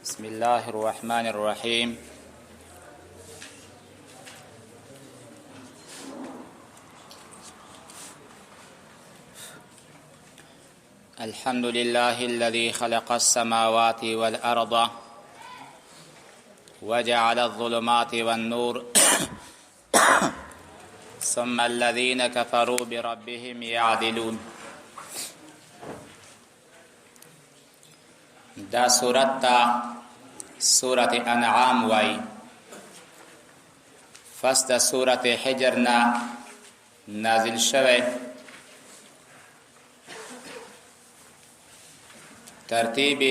بسم الله الرحمن الرحيم. الحمد لله الذي خلق السماوات والأرض وجعل الظلمات والنور ثم الذين كفروا بربهم يعدلون. دا سورت تا سورت انعام وائی. فس دا سورت حجر نا نازل شوه. ترتیب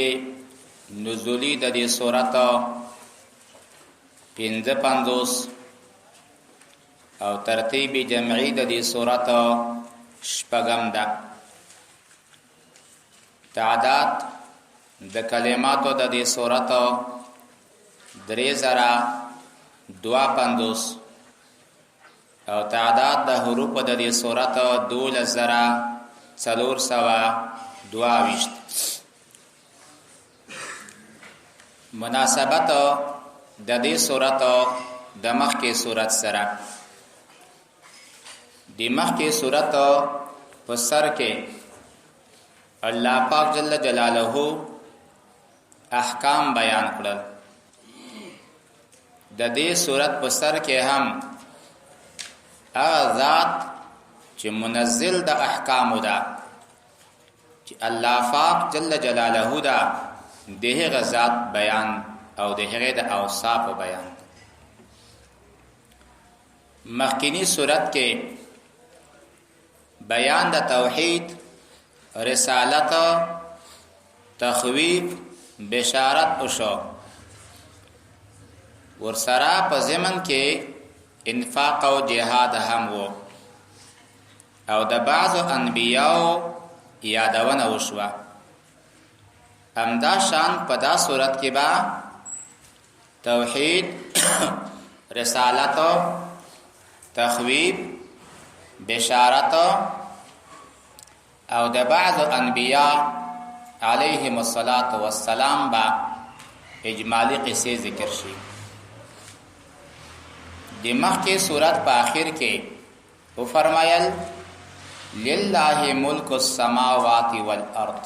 نزولی دا دی سورت 55 او ترتیب جمعی دا دی سورت 6 دا. تعداد د کلماتو د دې سورت 3052 او تعداد د حروف د دې سورت 12422. مناسبت د دې سورت د مخکې سورت سره. د مخکې سورت په سر کې الله پاک جل جلاله احکام بیان کړل. د دې صورت په سر کې هم هغه ذات چې منزل د احکام ده چې الله پاک جل جلاله ده دغه ذات بیان او دغه د اوصاف بیان. مخکینی صورت کې بیان د توحید، رسالت، تخویف، بشارت وشو. ورسره په ضمن کې انفاق او جهاد هم وو او د بعض انبیاء یادونه وشوه. همدا شان په دا صورت کې با توحید، رسالت، تخویف، بشارت او د بعض انبیاء علیهم الصلاة والسلام با اجمالی قصے ذکر شي. د مخکې صورت په آخر کې او فرمایل لله ملک السماوات والارض،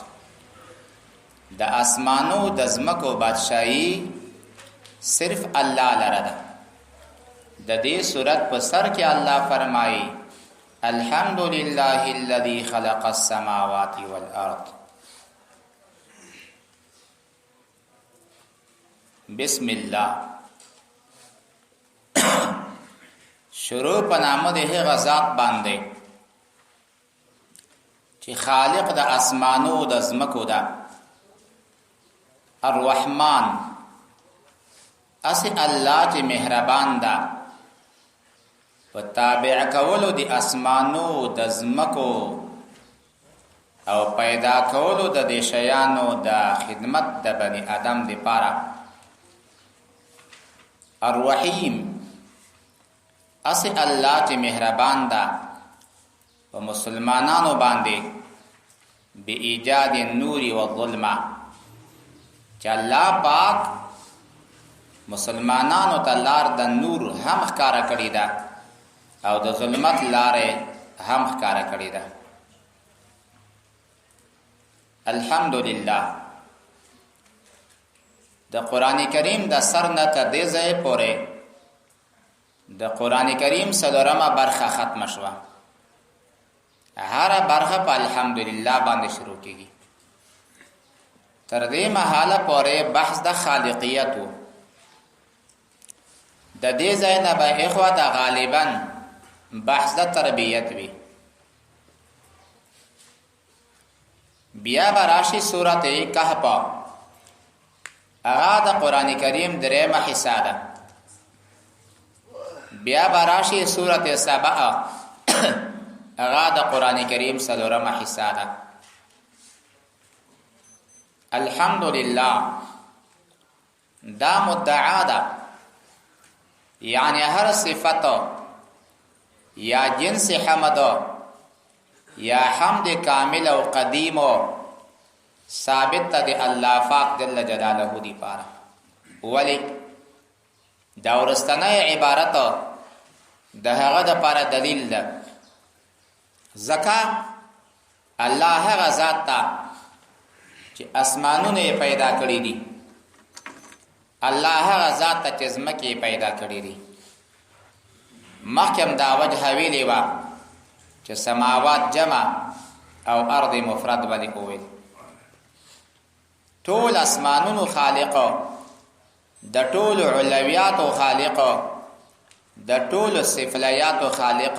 د اسمانو د ځمکو بادشاہي صرف الله لره ده. د دې صورت په سر کې الله فرمایي الحمد لله الذي خلق السماوات والارض. بسم الله. شروع په نامه د هغه ذات باندې چې خالق د اسمانو د ځمکو ده. الرحمن، اسی الله چې مهربان ده په تابع کولو د اسمانو د ځمکو او پیدا کولو د دې شیانو د خدمت د بنی آدم لپاره. الرحیم، اسی الله چې مهربان ده په مسلمانانو باندې به ایجاد النور و الظلمه، چې الله پاک مسلمانانو ته لار د نور هم ښکارا کړی ده او د ظلمت لارې هم ښکارا کړی ده. الحمدلله. د قران کریم د سر نه تر دې ځای پورې د قران کریم څلورمه برخه ختم شوه. هر برخه په الحمدلله باندې شروع کیږي. تر دې مهاله پورې بحث د خالقیت وو. د دې ځای نه به اخوه د غالبا بحث د تربیت وی. بیا براشي سورت کهف، هغه د قران کریم درېمه حصہ ده. بیا براشي سورت سبع، هغه د قران کریم څلورمه حصہ ده. الحمدلله دا مدعا ده، یعنی هر صفت یا جنس حمد یا حمد کامل او قدیم ثابت ته د الله پاک جل جلاله دی پاره. ولی دا ورستنه عبارت د هغه د لپاره دلیل ده. ځکه الله هغه ذات ته چې اسمانونه پیدا کړی دي، الله هغه ذات ته چې ځمکې پیدا کړی دي. مخکم دا وجه ویلې وه چې سماوات جمع او ارض مفرد باندې وویل. ټول اسمانونو خالق، د ټول علویاتو خالق، د ټول سفلیاتو خالق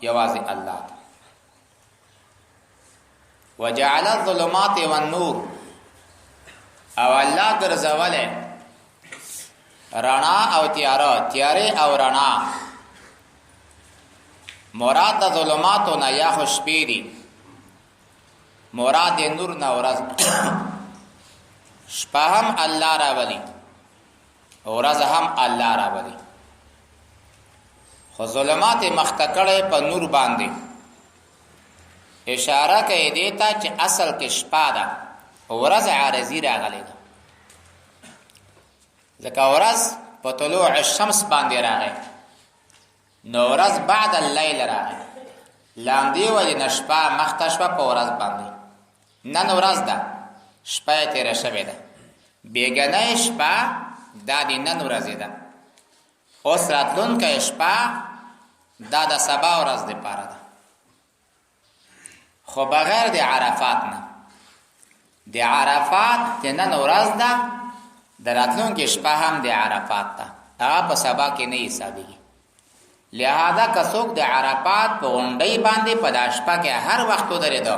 یوازې الله. وجعل الظلمات والنور، او الله ګرځولې رڼا او تیاره، تیاره او رڼا. مراد د ظلماتو نه یا خو شپې دي، مراد نور نه ورځ. شپه هم الله راولي، ورځ هم الله راولي، خو ظلمات مختکړې په نور باندې اشاره کوي دیتا چې اصل کې شپه ده، ورځ عارضی راغلی ده. ځکه ورځ په طلوع الشمس باندې راغی، نو ورځ بعد الليل راغی. لاندې ولې نشپه مخته شپه په ورځ باندې. نن ورځ ده، شپه تیره شوې ده. بیګنۍ شپه دا د نن ورځې ده. اوس راتلونکې شپه دا د سبا ورځ دپاره ده، خو بغیر د عرفات نه. د عرفات د نن ورځ ده، د راتلونکې شپه هم د عرفات ده، هغه په سبا کې نه حسابېږي. لہذا که څوک د عرفات په غونډۍ باندې په دا شپه کې هر وخت ودرېده،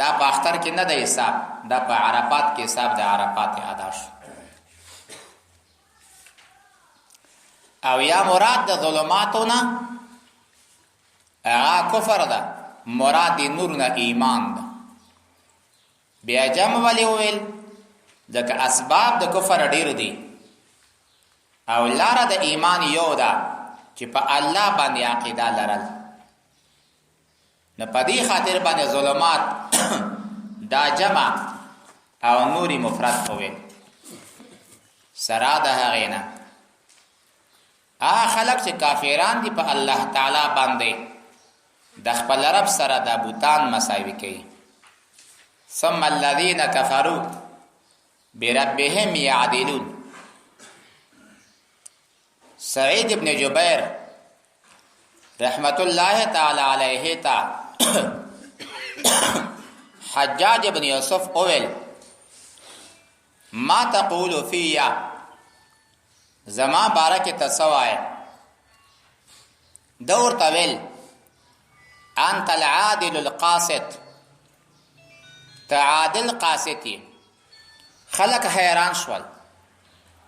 دا په اختر کې نه د حساب، دا په عرفات کې حساب د عرفات ادا شو. او یا مراد د ظلماتو نه هغه کفر ده، مراد د نور نه ایمان ده. بیا جمع ولی ویل ځکه اسباب د کفر ډیر دي او لاره د ایمان یو ده چې په الله باندې عقیده لرل. نه په دې خاطر باندې ظلمات دا جمع او نوري مفرد وویل. سره د هغې نه خلق چې کافران دي په الله تعالی باندې د خپل رب سره د بوتان مساوي کوي. ثم الذين كفروا بربهم يعدلون. سعید ابن جبیر رحمت الله تعالی علیه تا حجاج ابن یوسف اول ما تقول فیا زما بارک تسوای دور طویل انت العادل القاسط تعادل قاسطی. خلق حیران شول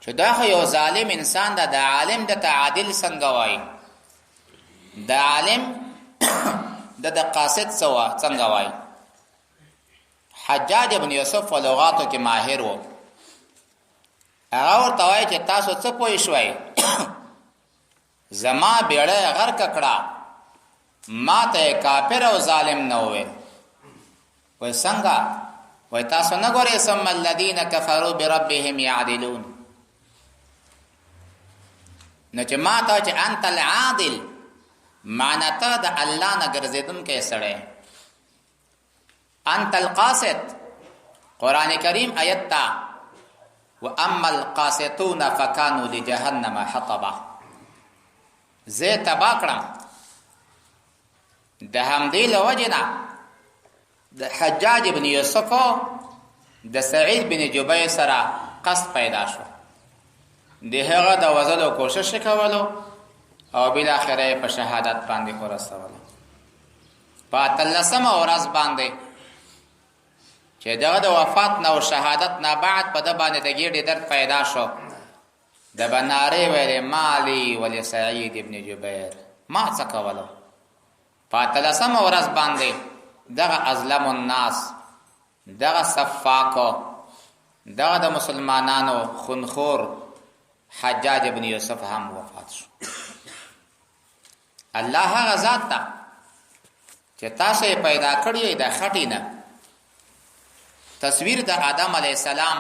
چې دا خو یو ظالم انسان ده، د عالم د تعادل څنګه وایي، د عالم د قاسط څنګه وایي. حجاج ابن یوسف په لغاتو کې ماهر و. هغه ورته وایي چې تاسو څه پوه شوئ، زما بیړۍ غرق کړه، ما ته کافر او ظالم نه وویل. وایي څنګه؟ وایي تاسو نه ګورئ ثم الذین کفروا بربهم یعدلون. نو چې ما ته چې انت العادل معنی ته د الله نه ګرځېدونکی سړی، انت القاسط قرآن کریم آیت تا واما القاسطون فکانوا لجهنم حطبا. زه تبا کړم د همدې له وجې نه د حجاج بن یوسف د سعید بن جبیر سره قصد پیدا شو، د هغه د وژلو کوشش کولو او بالاخره په شهادت باندې ورسولو. په 13مه ورځ باندې چې دغه د وفات نه او شهادت نه بعد په د باندې د ګیډې درد پیدا شو، د بنارې ویلې مالی ولې سعید ابن جبیر، ما څه کولو. په 13مه ورځ باندې دغه ازلم الناس، دغه صفاکو، دغه د مسلمانانو خونخور حجاج ابن یوسف هم وفات شو. الله هغه ذات ته چې تاسو یې پیدا کړی د خټې نه. تصویر د آدم علیه السلام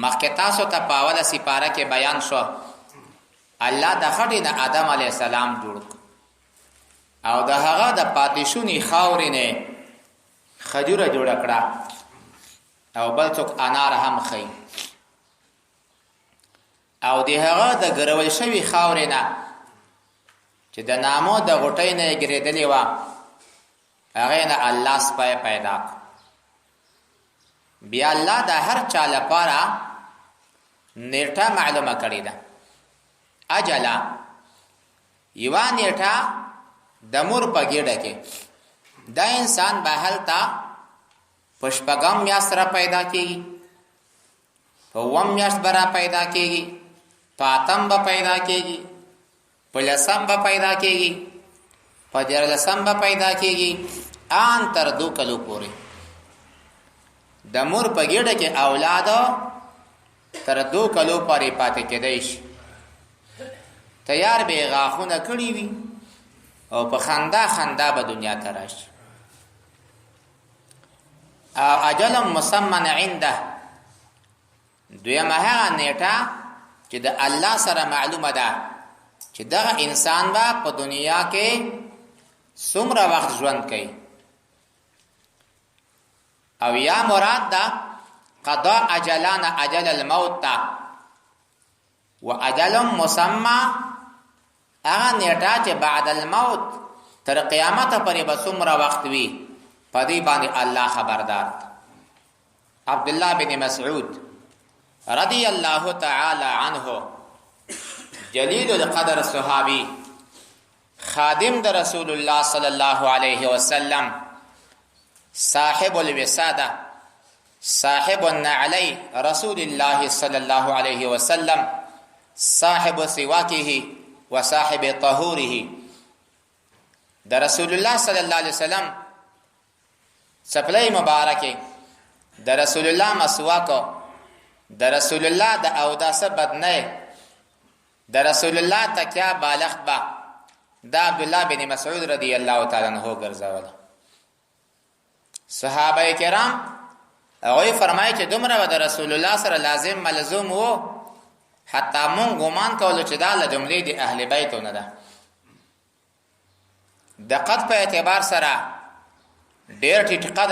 مخکې تاسو ته په اوله سپاره کې بیان شو الله د خټې نه آدم علیه السلام جوړ او د هغه د پاتېشونې خاورې نه خجوره جوړه کړه او بل څوک انار هم خي او د هغه د ګرول شوي خاورې نه چې د نامو د غټۍ نه ګرېدلې وه هغې نه الله سپی پیدا کړ بیا الله د هر چا لپاره نیټه معلومه کړې ده اجله یوه نیټه د مور په ګېډه کې دا انسان به هلته په شپږم میاشت را پیدا کېږي په اووم میاشت به را پیدا کېږي په اتم به پیدا کېږي په لسم به پیدا کېږي په دیارلسم به پیدا کېږي ان تر 2 کلو پورې د مور په ګېډه کې اولاد تر 2 کلو پورې پاتې کېدای شي تیار به غاښونه کړي وي او په خندا خندا به دنیا ته راشي اجل مسمن عنده دویمه هغه نیټه چې د الله سره معلومه ده چې دغه انسان به په دنیا کې څومره وخت ژوند کوي او یا مراد ده قضاء اجلان اجل الموت تا و اجل مسمى هغه نیټه چې بعد الموت تر قیامت پورې به څومره وخت وي په دې باندې الله خبردار عبد الله بن مسعود رضی الله تعالی عنه جلیل القدر صحابی خادم د رسول الله صلی الله علیه وسلم صاحب الوساده صاحب النعلی رسول الله صلی الله علیه وسلم صاحب سواکه وصاحب طهوره د رسول الله صلی الله علیه وسلم سپلای مبارکه د رسول الله مسواک د رسول الله د اوداس بدنه د رسول الله تکیا بالغ با د عبد الله بن مسعود رضی الله تعالی عنہ ګرځول صحابه کرام هغه فرمایي چې دومره د رسول الله سره لازم ملزوم وو حتی مون ګمان کولو چې دا له جملې د اهل بیتونه ده دقت په اعتبار سره ډېر ټیټ قد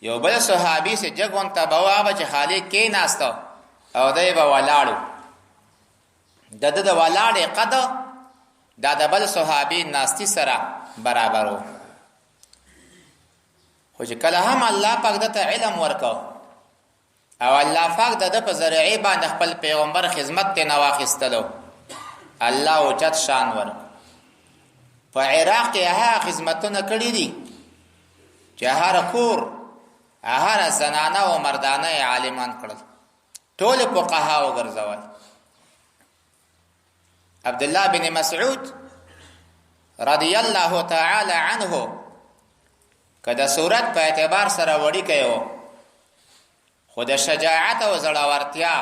یو بل صحابي سي جګون ته بوابه چې خالق کې ناستو او دای په ولاړو د ولاړې قد دا د بل صحابي ناستی سره برابرو خو چې کله هم الله پاک دته علم ورکاو او الله پاک د په ذریعه باندې خپل پیغمبر خدمت ته نواخستلو الله او چت شان ور په عراق کې هغه خدمتونه کړې دي چې هر کور هر زنانه او مردانه عالمان کړل ټول فقها وګرځول عبد الله بن مسعود رضی الله تعالی عنه کدا صورت په اعتبار سره وړي کيو خود شجاعت او زړورتیا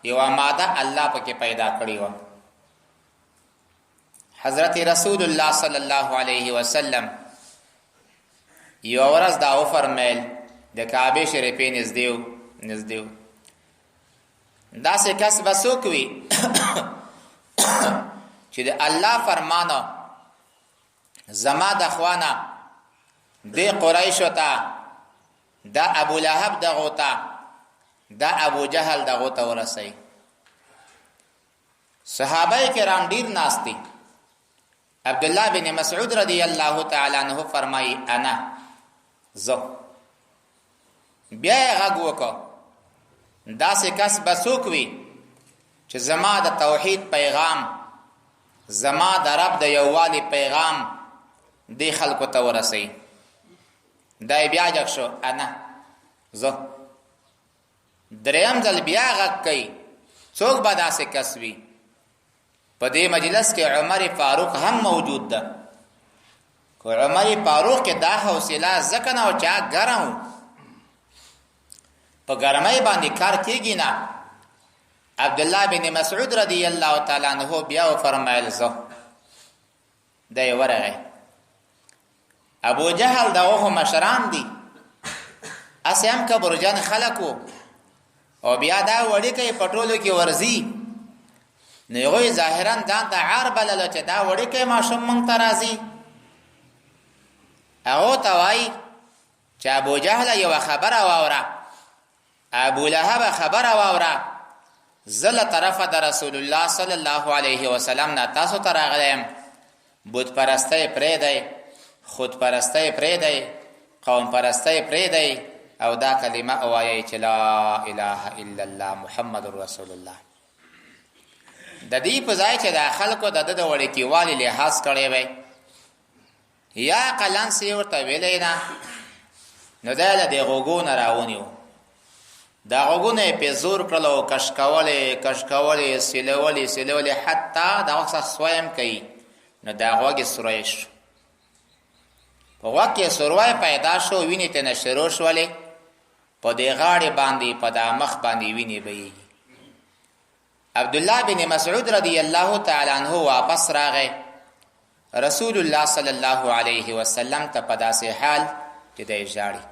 یو ماده الله پکې پیدا کړی و حضرت رسول الله صلی الله علیه وسلم یو ورځ دا فرمایل د کعبه شریفې نږدې دا څه کس بسوکوي چې د الله فرمانه زما د اخوانا د قریش ته دا ابو لهب دغه ته دا ابو جهل دغه ته ورسي صحابه کرام ډیر ناشتي عبد الله بن مسعود رضی الله تعالی عنہ فرمایي انا زو بیا هغه وکړه دا څه کس بسوکوي چې زما د توحید پیغام زما د رب د یووالي پیغام دی خلکو ته ورسي دا بیا جک شو انا زه دریم ځل بیا غږ کوي څوک به داسې کس وي په دې مجلس کې عمر فاروق هم موجود ده کو عمر فاروق کې دا حوصله ځکه نه او چا ګرم په ګرمۍ باندې کار کېږي نه عبد الله بن مسعود رضی الله تعالی عنہ بیا فرمایل زه دا ورغه ابو جهل دغه مشران دي اسیم کبرجان خلقو او بیا دا وړي کوي پټولو کې ورزي نو یو ظاهرا ځان ته عار بلل چې دا وړي کوي ماشوم مونږ ته راځي او توای چې ابو جهل یو خبره واوره ابو لهب خبره واوره زله طرفه د رسول الله صلی الله علیه وسلم نه تاسو ته راغلم بت پرسته پرې دی خود پرسته پرې دی قوم پرسته پرې دی او دا کلمه اوایي چې لا اله الا الله محمد رسول الله د دې په ځای چې د خلکو د وړي کې والی لحاظ کړي وي یا قلن سی ورته ویلې نه نو دا له غوګون راونیو دا غوګونه په زور کړلو کشکولې سیلولې حتی دا وخت سویم کوي نو دا غوګي سرویش په واکه سروای پیدا شو ویني ته نشرو شولې په دې غاړي باندې په دا مخ باندې ویني به عبد الله بن مسعود رضی الله تعالی عنہ واپس راغی رسول الله صلی الله علیه وسلم ته په داسې حال چې د ژاړي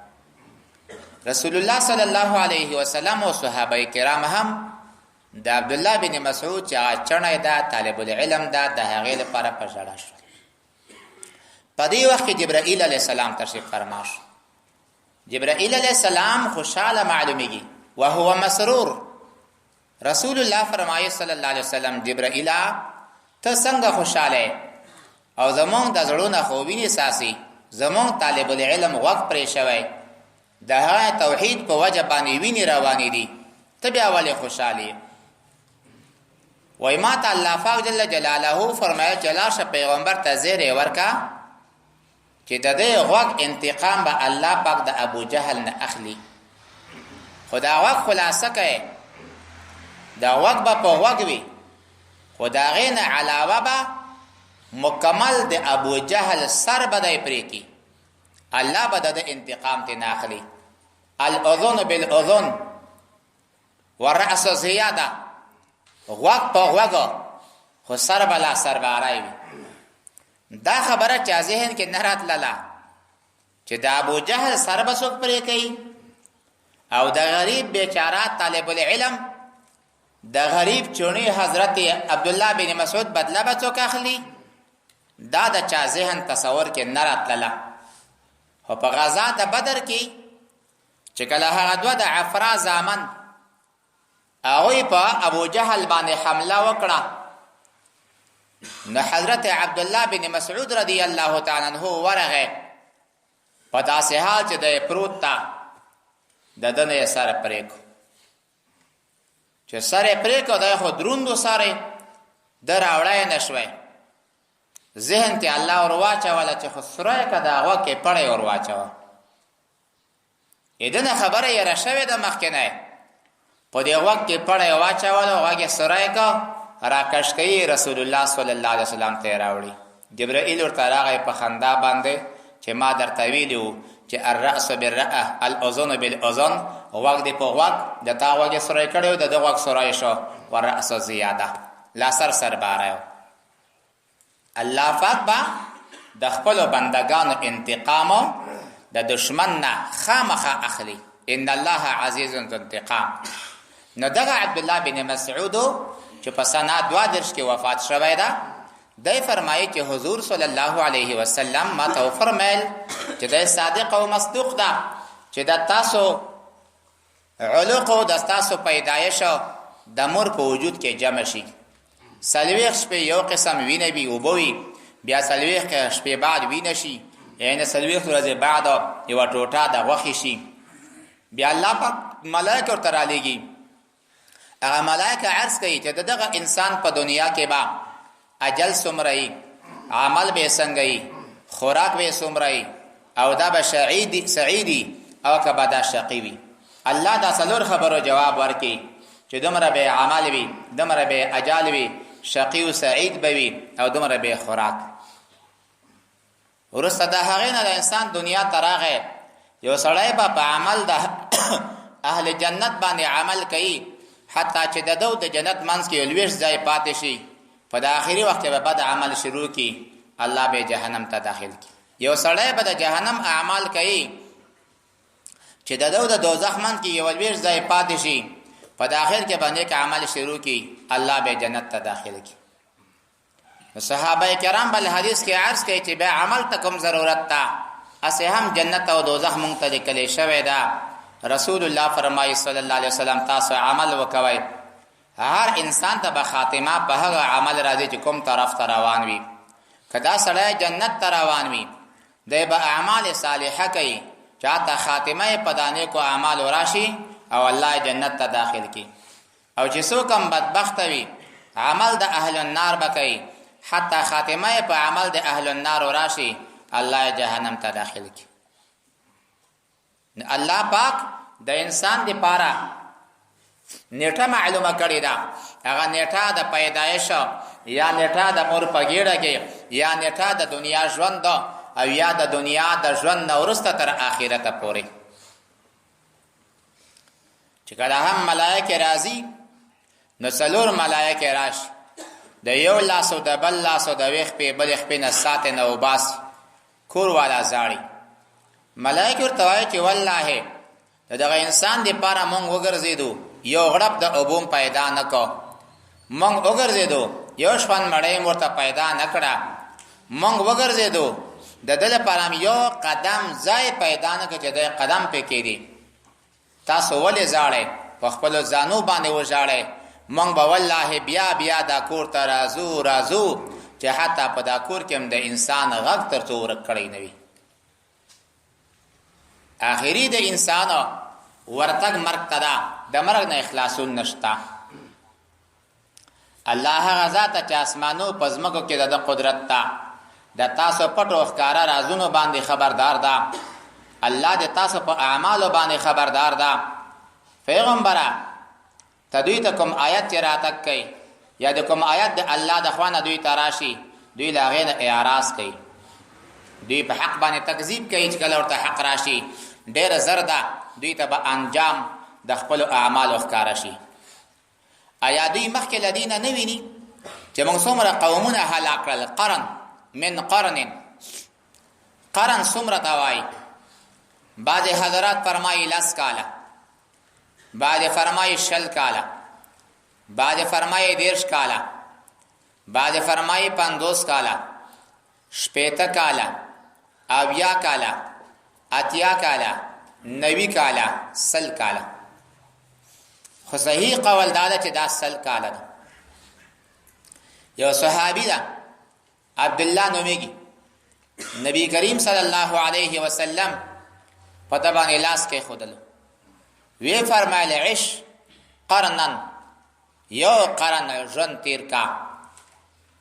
رسول الله صلی الله علیه وسلم او صحابه کرام هم د عبد الله بن مسعود چې چنه دا طالب العلم دا د هغې لپاره په ژړا شو په دې وخت کې جبرائیل علیه السلام تشریف فرما شو جبرائیل علیه السلام خوشاله معلومیږي او هو مسرور رسول الله فرمایي صلی الله علیه وسلم جبرائیل ته څنګه خوشاله او زمون د زړونو خوبینه ساسي زمون طالب العلم وقت پرې شوی د توحید په وجه باندې ویني روانې دي ته بیا ولې خوشاله وای ما ته الله پاک جل جلاله فرمایي چې لاشه پیغمبر ته زیره ورکا چې د دې غوږ انتقام به الله پاک د ابو جهل نه اخلي خدا واک خلاصه کوي دا غوږ به په غوږ وي خدا غینه علاوه به مکمل د ابو جهل سر بدای پرې کی الله به د انتقام ته ناخلي الاذن بالاذن والراس زیاده غوږ په غوږ خو سر بلا سر بارای دا خبره چا ذهن کې نه راتله چې د ابو جهل سر بسوک پرې کوي او د غریب بیچاره طالب العلم د غریب چونی حضرت عبد الله بن مسعود بدله بچوک اخلي دا د چا ذهن تصور کې نه راتله او په غزا د بدر کې چې کله هغه دوه د عفرا زامن هغه په ابو جهل باندې حمله وکړه نو حضرت عبد الله بن مسعود رضی الله تعالی عنہ ورغه په داسې حال چې د پروت تا د دنه سره پریکو چې سره پریکو د خو دروندو سره دراوړای نشوي ذهن ته الله اور واچا ولا چې خسره کدا واکه پړې اور واچا اېدنه خبره یې راشوي د مخکنه په دې وخت کې پړې واچا ولا واګه سره کا راکش کوي رسول الله صلی الله علیه وسلم ته راوړي جبرائیل ورته راغی په خندا باندې چې ما درته ویلو چې الراس بالراس الاذن بالاذن وقت په وقت د تا وګه سره کړو د وقت سره شو ورأس زیاده لا سر بارایو الله پاک با د خپل بندگانو انتقام د دشمن نه خامخه اخلي ان الله عزیز ذو انتقام نو دغه عبد الله بن مسعود چې په سنه 22 کې وفات شوی دا دای فرمایي چې حضور صلی الله علیه وسلم ما ته فرمایل چې د صادق او مصدوق دا چې د تاسو علق او د تاسو پیدایش د مور په وجود کې جمع شي سلويخ شپه یو قسم ویني بي او بوي بیا سلويخ شپه بعد ویني شي یعنی سلويخ ورځې بعد یو ټوټه د وخی شي بیا الله پاک ملائکه تر علیږي هغه ملائکه عرض کوي چې دغه انسان په دنیا کې با اجل سمرای عمل به څنګه خوراک به سمرای او دا به سعیدی او کبا دا شقیوی الله دا څلور خبرو جواب ورکي چې دمره به عمل وي دمره به اجل وي شقی او سعید بوي او دمره به خوراک ورسته د هغه نه د انسان دنیا تراغه یو سړی په عمل د اهل جنت باندې عمل کوي حتی چې د دو د جنت منځ کې لويش ځای پاتې شي په د اخري وخت به بد عمل شروع کی الله به جهنم ته داخل کی یو سړی به د جهنم اعمال کوي چې د دو د دوزخ منځ کې یو لويش ځای پاتې شي په داخل کې باندې کې عمل شروع کی الله به جنت ته داخل کی. صحابه کرام بل حدیث کې عرض کوي چې به عمل ته کوم ضرورت تا اسه هم جنت او دوزخ مونږ ته لیکل شوی دا. رسول الله فرمایي صلی الله علیه وسلم تاسو عمل وکوي هر انسان ته به خاتمه په هغه عمل راځي چې کوم طرف ته روان وي. کدا سړی جنت ته روان وي دی به اعمال صالحه کوي چاته خاتمه په دانه کو اعمال وراشي او الله جنت ته داخل کی. او چې څوک هم بدبخت وي عمل د اهل النار بکوي حتی خاتمه په عمل د اهل النار وراشي الله جهنم ته داخل کی. الله پاک د انسان دی پاره نیټه معلومه کړی دا. هغه نیټه د پیدایش یا نیټه د مور په ګیډه کې یا نیټه د دنیا ژوند او یا د دنیا د ژوند نورسته تر آخرت پورې. چې کله هم ملائکه راځي نو څلور ملائکه راشي د یو لاس او د بل لاس او د ویخ په بل خپې نه ساتي نه وباس کور والا زاړي. ملائکه ورته وایي چې والله دغه انسان دی پاره مونږ وګرځېدو یو غړپ د اوبوم پیدا نکو، مونږ وګرځېدو یو شپن مړی ورته پیدا نکړه، مونږ وګرځېدو د دل پرام یو قدم ځای پیدا نه کړي د قدم په کې دي. تاسو ولې زاړې په خپل ځانو باندې وژاړې؟ مونږ به والله بیا بیا دا کور ته راځو چې حتی په دا کور کې هم د انسان غږ تر څو ورک کړی نه وي. آخري د انسان ورتګ مرګ ته ده، د مرګ نه اخلاصون نشته. الله هغه ذات چې اسمانو په ځمکو کې د قدرت ته د تاسو پټو ښکارا رازونو باندې خبردار ده. الله د تاسو په اعمالو باندې خبردار ده. پیغمبره تدوی ته کوم آیت چې راتک کوي یا د کوم آیت د الله د خوانه دوی تراشي دوی لاغې نه اعراض کوي، دوی په حق باندې تکذیب کوي. چې کله ورته حق راشي ډېر زر ده دوی ته به انجام د خپل اعمالو ښکارا شي. آیا دوی مخکې لدینه نه ویني چې موږ څومره قومونه هلاک کړل؟ قرن من قرن څومره ته وایي؟ بعض حضرات فرمایي 10 کاله، بعض فرمایي 60 کاله، بعض فرمایي 10 کاله، بعض فرمایي 50 کاله، 60 کاله، 70 کاله، 80 کاله، 90 کاله، 100 کاله. خو صحیح قول دا چې دا 100 کاله ده. یو صحابي ده عبد الله نومیږي، نبی کریم صلی الله علیه وسلم په تبانه لاس کې خودلو وی فرمایل عش قرنن یو قرن ژوند تیر کا.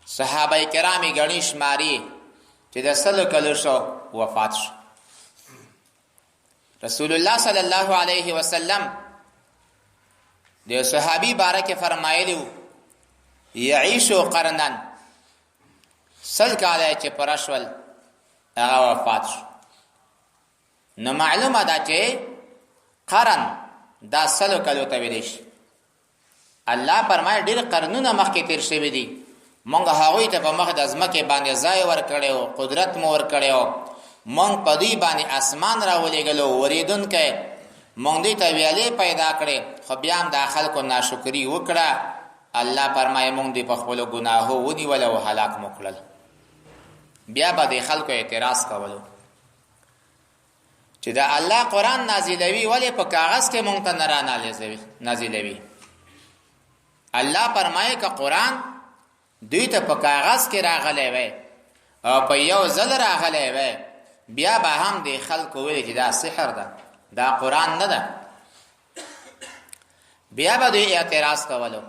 صحابه کرامي غنیش ماری چې د 100 کلو شو وفات شو. رسول الله صلی الله علیه وسلم د صحابي بارکه فرمایلیو یعيشو قرنن 100 کاله چې پرشول هغه وفات شو. نو معلومه ده چې قرن دا 100 کلو ته ویل شي. الله فرمایي ډېر قرنونه مخکې تیر شوي دي، مونږ هغوی ته په مخ د ځمکې باندې ځای ورکړی، قدرت مو ورکړی، مونږ په دوی باندې اسمان راولېږلو وریدونکی، مونږ دوی ته ویالې پیدا کړې، خو بیا هم د خلکو ناشکري وکړه. الله فرمایي مونږ دوی په خپلو ګناهو ونیول او هلاک مو کړل. بیا به د خلکو اعتراض کولو چې دا الله قرآن نازلوي ولې په کاغذ کې مونږ ته نه را نازلوي؟ الله فرمایي که قرآن دوی ته په کاغذ کې راغلی وی او په یو ځل راغلی وی بیا به هم د خلکو ویل چې دا سحر ده، دا قرآن نه ده. بیا به دوی اعتراض کولو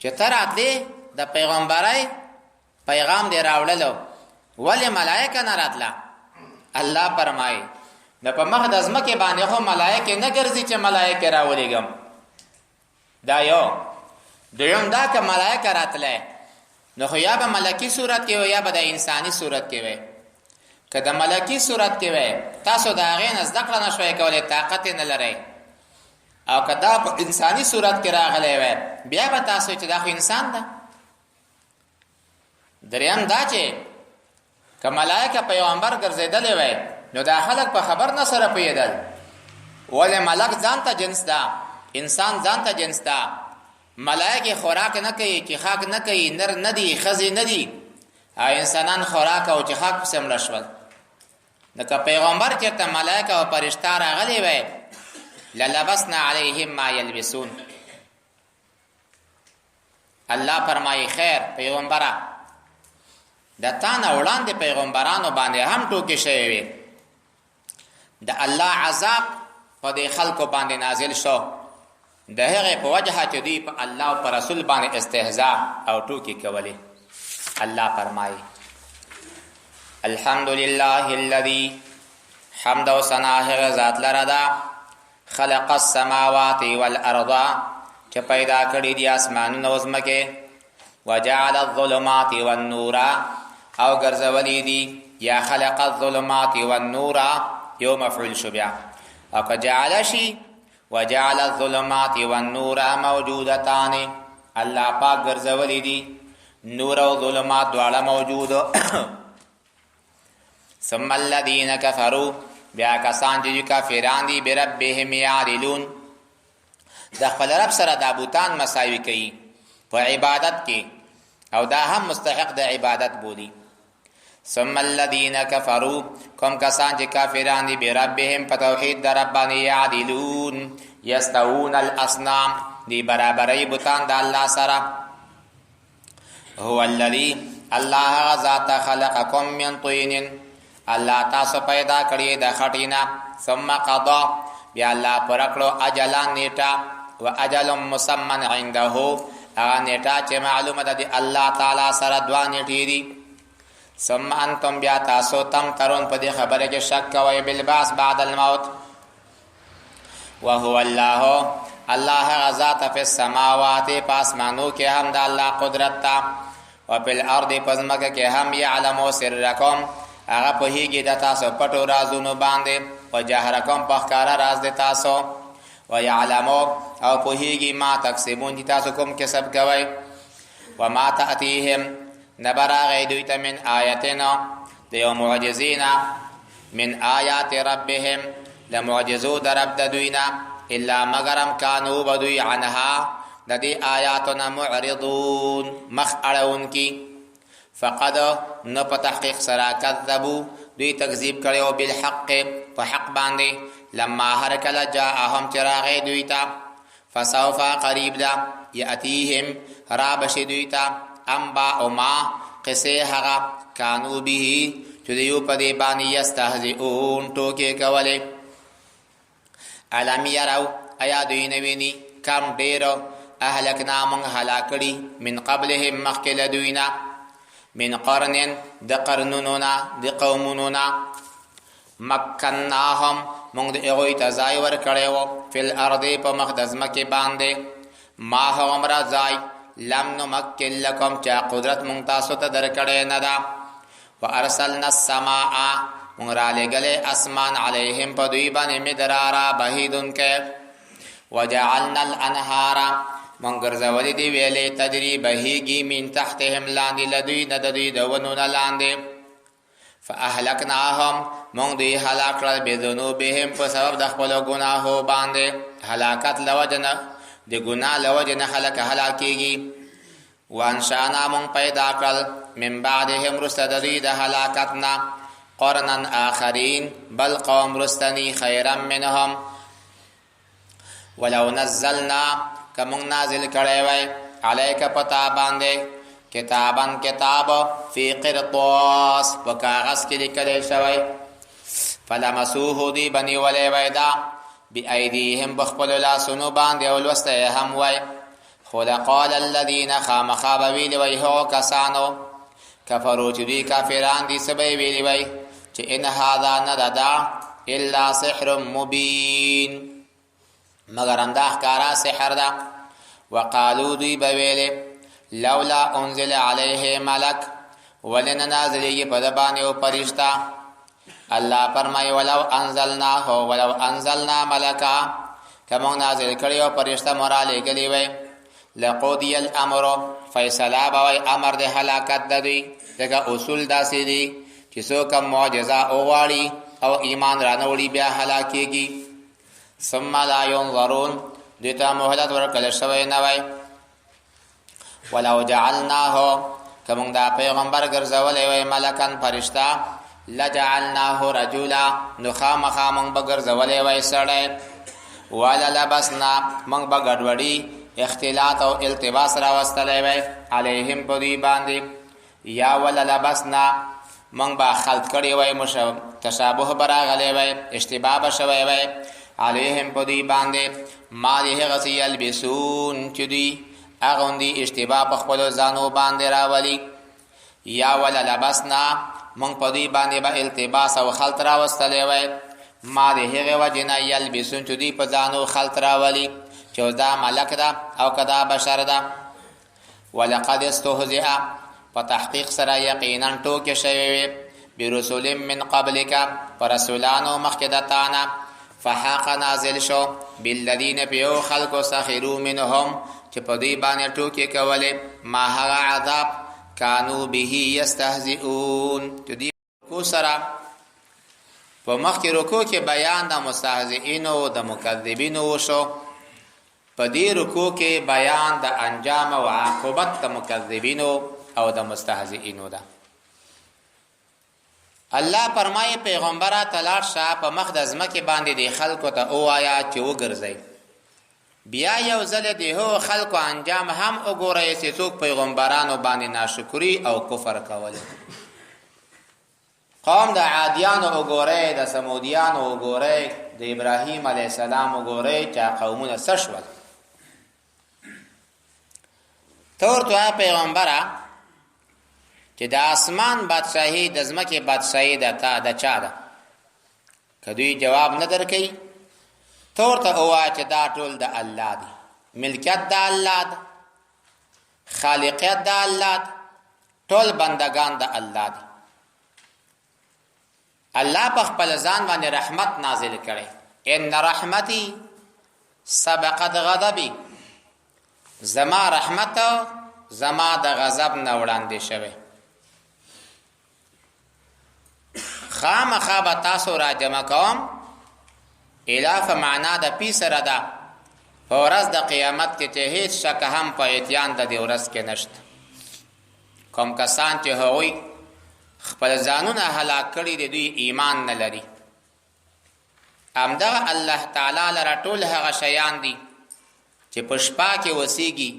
چې ته راتلې د پیغمبرۍ پیغام دی راوړلو ولې ملائکه نه راتله؟ الله فرمایي د په مخ د ځمکې باندې خو ملائکه نه ګرځي چې ملائکه راولېږم. دا یو. دویم دا که ملائکه راتله نو خو یا به ملکی صورت کې وي یا به د انساني صورت کې وي. که د ملکی صورت کې وي تاسو د هغې نه زده کړه نه شوئ کولی، طاقت نه لرئ، او که دا په انساني صورت کې راغلی وي بیا به تاسو چې دا خو انسان ده. دریم دا چې که ملائکه پیغمبر ګرځېدلی وي نو دا خلک په خبر نه سره پوهېدل، ولې ملک ځان ته جنس ده انسان ځان ته جنس دا ملائکه خوراک نه کوي چې خاک نه کوي نر نه دي خزي نه دي انسانان خوراک او چې خاک سم رشول نو پیغمبر چرته ملائکه او فرشتہ راغلي وي للبسنا عليهم ما يلبسون الله فرمایي خیر پیغمبره د تا نه وړاندې پیغمبرانو باندې هم ټوکې شوی وي د الله عذاب په دې خلکو باندې نازل شو د هغه په وجه چې دوی په الله او پر رسول باندې استهزاء او ټوکې کولې الله فرمایي الحمدلله الذي حمد و ثنا هغه ذات لره ده خلق السماوات والارض چې پیدا کړی دي اسمانونه او ځمکه وجعل الظلمات والنور او ګرځولې دي یا خلق الظلمات والنور یو مفعول شبع او کجعل شي وجعل الظلمات والنور موجودتان الله پاک ګرځولې دي نور او ظلمات دواړه موجود ثم الذين كفروا بیا کسان چې کافران دي بربهم يعدلون د خپل رب سره د بوتان مساوي کوي په عبادت کې او دا هم مستحق د عبادت بولی ثم الذين كفروا کوم کسان چې کافران دي بربهم په توحید د رب باندې يعدلون يستوون الاصنام دي برابرۍ بوتان د الله سره هو الذي الله ذات خلقكم من طين الله تاسو پیدا کړی د خټینا ثم قضا بیا الله پر کړو اجلان نیټه و اجل مسمن عنده هغه نیټه چې معلومه ده د الله تعالی سره دوه نیټې دي ثم انتم بیا تاسو تم ترون په دې خبره کې شک کوئ بالبعث بعد الموت وهو الله الله ذات فی السماوات پاسمانو کې هم د الله قدرت تا او په الارض پزماکه کې هم يعلم سرکم هغه په هیګه د تاسو پټو رازونو باندې او جهرکم په ښکارا راز د تاسو او يعلم او په هیګه ما تکسبون دي تاسو کوم کسب کوي و ما تاتيهم نبرا غیدویت من آیتنا دیو معجزینا من آیات ربهم لمعجزو در رب دوینا الا مگرم کانو بدوی عنها د دې آیاتنا معرضون مخ اړون کی فقد نو په تحقیق سره کذبوا دوی تکذیب کړو بالحق په حق باندې لما هر کله جاءهم چراغ دوی تا فسوف قریب دا یاتیهم را بشدویتا انبا او ما قصه هغه کانو به چې دیو په دې باندې یستهزئون ټوکې کولې علم یراو ایا دوی نویني کم ډیرو اهلکنا من هلاکړي من قبلهم مخکله دوینا من قرن د قرنونونا د قومونونا مکناهم مونږ د هغوی ته ځای ورکړی فی الارض په مقدس مکې باندې ما هغومره ځای لم نمکن لکم چا قدرت مونږ تاسو ته درکړی نه ده وارسلنا السماء مونږ رالیږلی اسمان علیهم په دوی باندې مدرارا بهیدونکی وجعلنا الانهار مونږ ګرځولې دي ویلې تجري بهیږي من تحتهم لاندې له دوی نه د دوی د ونو نه لاندې فاهلکناهم مونږ دوی هلاک کړل بذنوبهم په سبب د خپلو ګناهو باندې هلاکت له وجې نه د ګناه له وجې نه خلک هلاکېږي وانشانا مونږ پیدا کړل من بعدهم وروسته د دوی د هلاکت نه قرنا آخرین بل قوم رستنی خیرا منهم ولو نزلنا کمونږ نازل کړی وای علیک پتا باندې کتابن کتاب فی قرطاس په کاغذ کې لیکل شوی فلمسوه دی بنی ولی وای دا بأیدیهم بخپل لاسونو باندې او لوسته هم وای خود قال الذين خامخا ویل وای هو کسانو کفرو چې دوی کافران دي سبې ویل وای چې ان هذا نددا الا سحر مبین مگر انده ښکارا سحر ده وقالو دوی بویل لولا انزل علیه ملک ولن نازلیږي په د باندې او فرشتہ الله فرمای ولو انزلنا ملکا کمو نازل کړي او فرشتہ مراله غلی وای لقضی الامر فیصله بوي امر د هلاکت د دوی دغه اصول داسې دي چې څوک معجزه اوغاړي او ایمان رانوړي بیا هلاکیږي ثم لا ينظرون دوی ته مهلت ورکړل شوی نه وای. ولو جعلناه کوم دا پیغمبر ګرځولې وای ملکان فرشتہ لجعلناه رجلا نو خامخا مونږ به ګرځولې وای سړی. وللبسنا مونږ به ګډوډي اختلاط او التباس راوستلې وای علیهم په دوی باندې. یا وللبسنا مونږ به خلط کړی وای تشابه براغلی وای اشتباه بشوی وای علیهم په دوی باندې ما دې هغه څه یلبسون چې دوی اغوندي اشتباه په خپلو ځانو باندې راولي. یا وللبسنا مونږ په دوی باندې به التباس او خلط راوستلی وای ما دې هغې وجې نه یلبسون چې دوی په ځانو خلط راولي چې دا ملک ده او که دا بشر ده. ولقد استهزئ په تحقیق سره یقینا ټوکې شوې وې برسول من قبلک پر رسولانو مخکې د تانه. فحاق نازل شو بالذین پیو خلقو سخروا منهم چې په دوی باندې ټوکې کولې ما هغه عذاب کانو به یستهزئون چې دوی رکوع سره په مخکې رکوع کې بیان د مستهزئینو د مکذبینو وشو. په دې رکوع کې بیان د انجام او عاقبت د مکذبینو او د مستهزئینو ده. الله فرمایي پیغمبره تلاړ شه په مخ د ځمکې باندې د خلکو ته ووایه چې وګرځئ. بیا یو ځل د هغو خلکو انجام هم وګورئ چې څوک پیغمبرانو باندې ناشکري او کفر کولی. قوم د عادیانو وګورئ، د سمودیانو وګورئ، د ابراهیم علیه السلام وګورئ چې قومونه څه شول. ته ورته وایه پیغمبره چې د اسمان بادشاهي د ځمکې بادشاهي د چا ده؟ که دوی جواب نه درکوي ته ورته ووایه چې دا ټول د الله دی، ملکیت د الله ده، خالقیت د الله ده، ټول بندگان د الله دي. الله په خپل ځان باندې رحمت نازل کړي. ان رحمتي سبقت غضبي، زما رحمت زما د غضب نه وړاندې شوی. خامخا به تاسو را جمع کوم الاف معنا د پی سره ده په ورځ د قیامت کې چې هیڅ شک هم په اتیان د دې ورځ کې نشته. کوم کسان چې هغوی خپل ځانونه هلاک کړي دي دوی ایمان نه لري. همدغه الله تعالی لره ټول هغه شیان دي چې په شپه کې وسیږي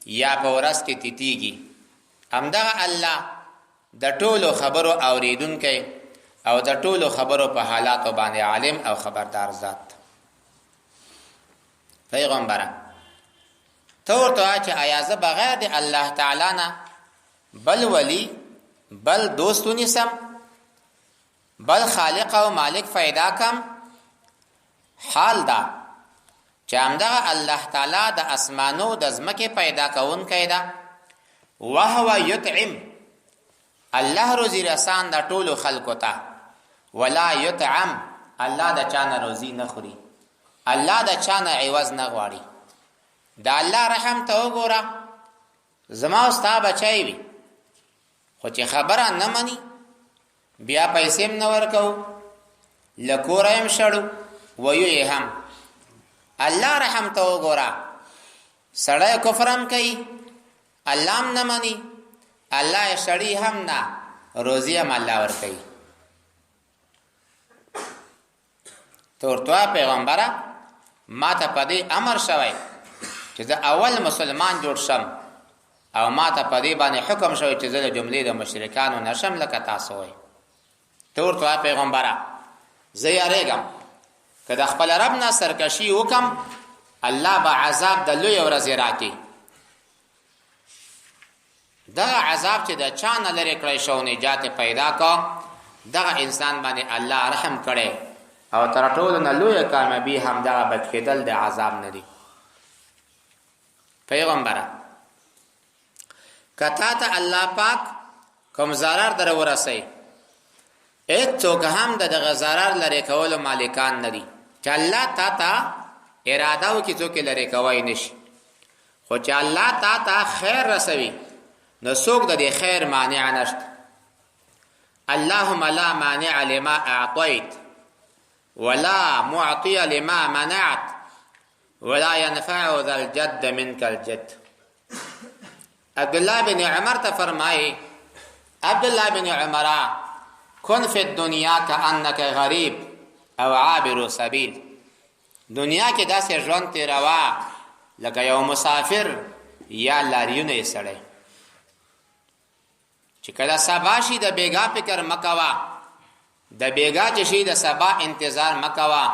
یا په ورځ کې تیتیږي. همدغه الله د ټولو خبرو اوریدونکی او د ټولو خبرو په حالاتو باندې عالم او خبردار ذات. پیغمبره ته ورته چې آیا زه بغیر د الله تعالی نه بل ولی بل دوست ونیسم، بل خالق او مالک پیدا کم؟ حال دا چې همدغه الله تعالی د اسمانو د ځمکې پیدا کوونکی ده. وهو یطعم، الله روزي رسان د ټولو خلقو ته. ولا یطعم، الله د چانه روزي نه خوري، الله د چانه عوض نه غواړي. د الله رحم ته وګوره، زما او ستا بچی وي خو چې خبره نه مني بیا پیسې هم نه ورکو، له کوره هم شړو ویو یې هم. الله رحم ته وګوره، سړی کفر هم کوي، الله هم نه مني، الله یې شړي هم نه، روزي هم الله ورکوي. ته ورته پیغمبره ما ته په دې امر شوی چې زه اول مسلمان جوړ شم او ما ته په دې باندې حکم شوی چې زه د جملې د مشرکانو نشم لکه تاسو وایي. ته ورته پیغمبره زه یریږم که د خپل رب نه سرکشي وکم الله به عذاب د لوی ورځې راکړي. دغه عذاب چې د چا نه لرې کړی شو نجات پیدا کا، دغه انسان باندې الله رحم کړي او تر ټولو نه لویه کامیابي هم دغه بچ کېدل د عذاب نه دي. پیغمبره کتا ته الله پاک کوم ضرر در ورسي، هیڅوک هم دغه ضرر لري کولو مالکان نه دي چې الله تا ته اراده وکړي څوک لري کوي نشي. خو چې الله تا ته خیر رسوي نو څوک د دې خیر مانع نشته. اللهم لا مانع لما اعطيت ولا معطي لما منعت ولا ينفع ذا الجد منك الجد. عبداللہ بن عمر تا فرمائے عبداللہ بن عمر کن فی الدنیا کأنک غریب او عابر سبیل. دنیا کې داسې ژوند تیروا لکه یو مسافر یا لاریونه سړی چې کله سبا شي د بیګا فکر مکوا، د بیګا چې شي د سبا انتظار مکوا،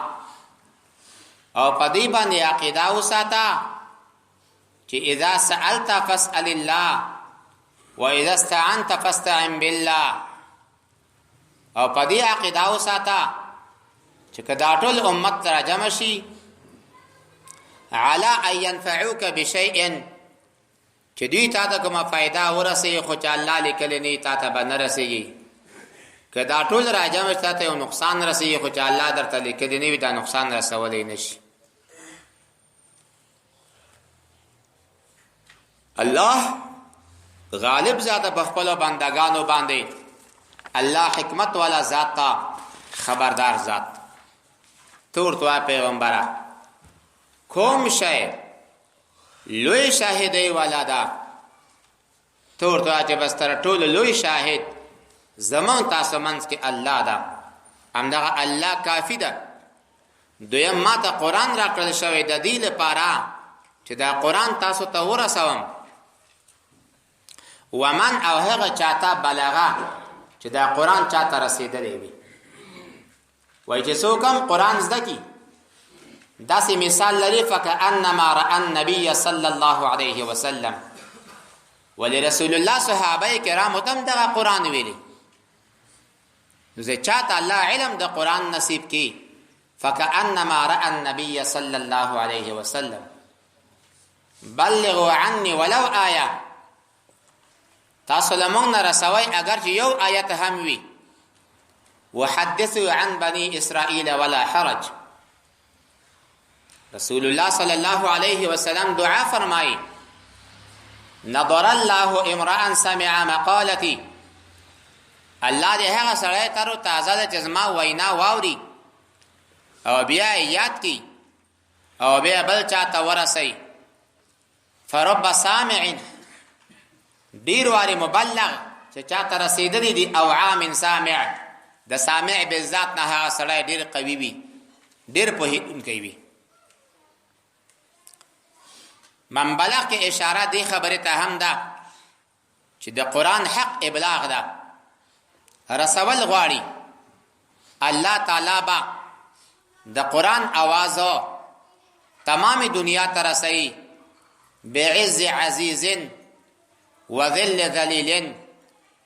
او په دې باندې عقیده وساته چې اذا سألت فاسأل الله واذا استعنت فاستعن بالله. او په دې عقیده وساته چې کدا ټول امت ترجمه شي علا ان ينفعوك بشيء، چې دوی تا ته کومه فائدہ ورسي خو چې الله لیکلی نه تا ته به نه رسېږي. کدا ټول راجمه شي تا ته یو نقصان رسېږي خو چې الله درته لیکلی نه وي دا نقصان رسولی نشي. الله غالب ذات په خپلو بندگانو باندې، الله حکمت والا ذات تا خبردار ذات. تور تو پیغمبره کوم شی لوی شاهدی والا دا، تور تو چې بستر ټول لوی شاهد زمان تاسو منځ کې الله دا، همدغه الله کافی ده. دویم ما ته قرآن را کړل شوی د دې لپاره چې دا قرآن تاسو ته ورسوم. ومن او هغه چاته بلغه چې دا قرآن چاته رسیدلی وي. وای چې څوک قرآن زده کی داسې مثال لري فکأنما رأى النبي صلی الله علیه وسلم. ولرسول الله صحابه کرامو تم دغه قرآن ویلي. نو زه چاته الله علم د قرآن نصیب کی فکأنما رأى النبي صلی الله علیه وسلم. بلغوا عني ولو آیه، تاسو لمون رسوي اگر چې یو آیت هم وي. وحدثوا عن بني اسرائيل ولا حرج. رسول الله صلی الله علیه وسلم دعا فرمایي نظر الله امرأ سمع مقالتي. الله دې هغه سړی تر تازه د جزما وینا واوري او بیا یاد کی او بیا بل چاته ورسي. فرب سامع، ډیر واری مبلغ چې چاته رسیدلی دي، او عام سامع، د سامع بالذات نه هغه سړی ډیر قوي وي، ډیر پوهیدونکی وي. من بلغ کې اشاره دی خبره ته هم ده چې د قرآن حق ابلاغ ده، رسول غواړي. الله تعالی با د قرآن आवाज تمام دنیا ته رسي بعز عزیز وذل ذلیل.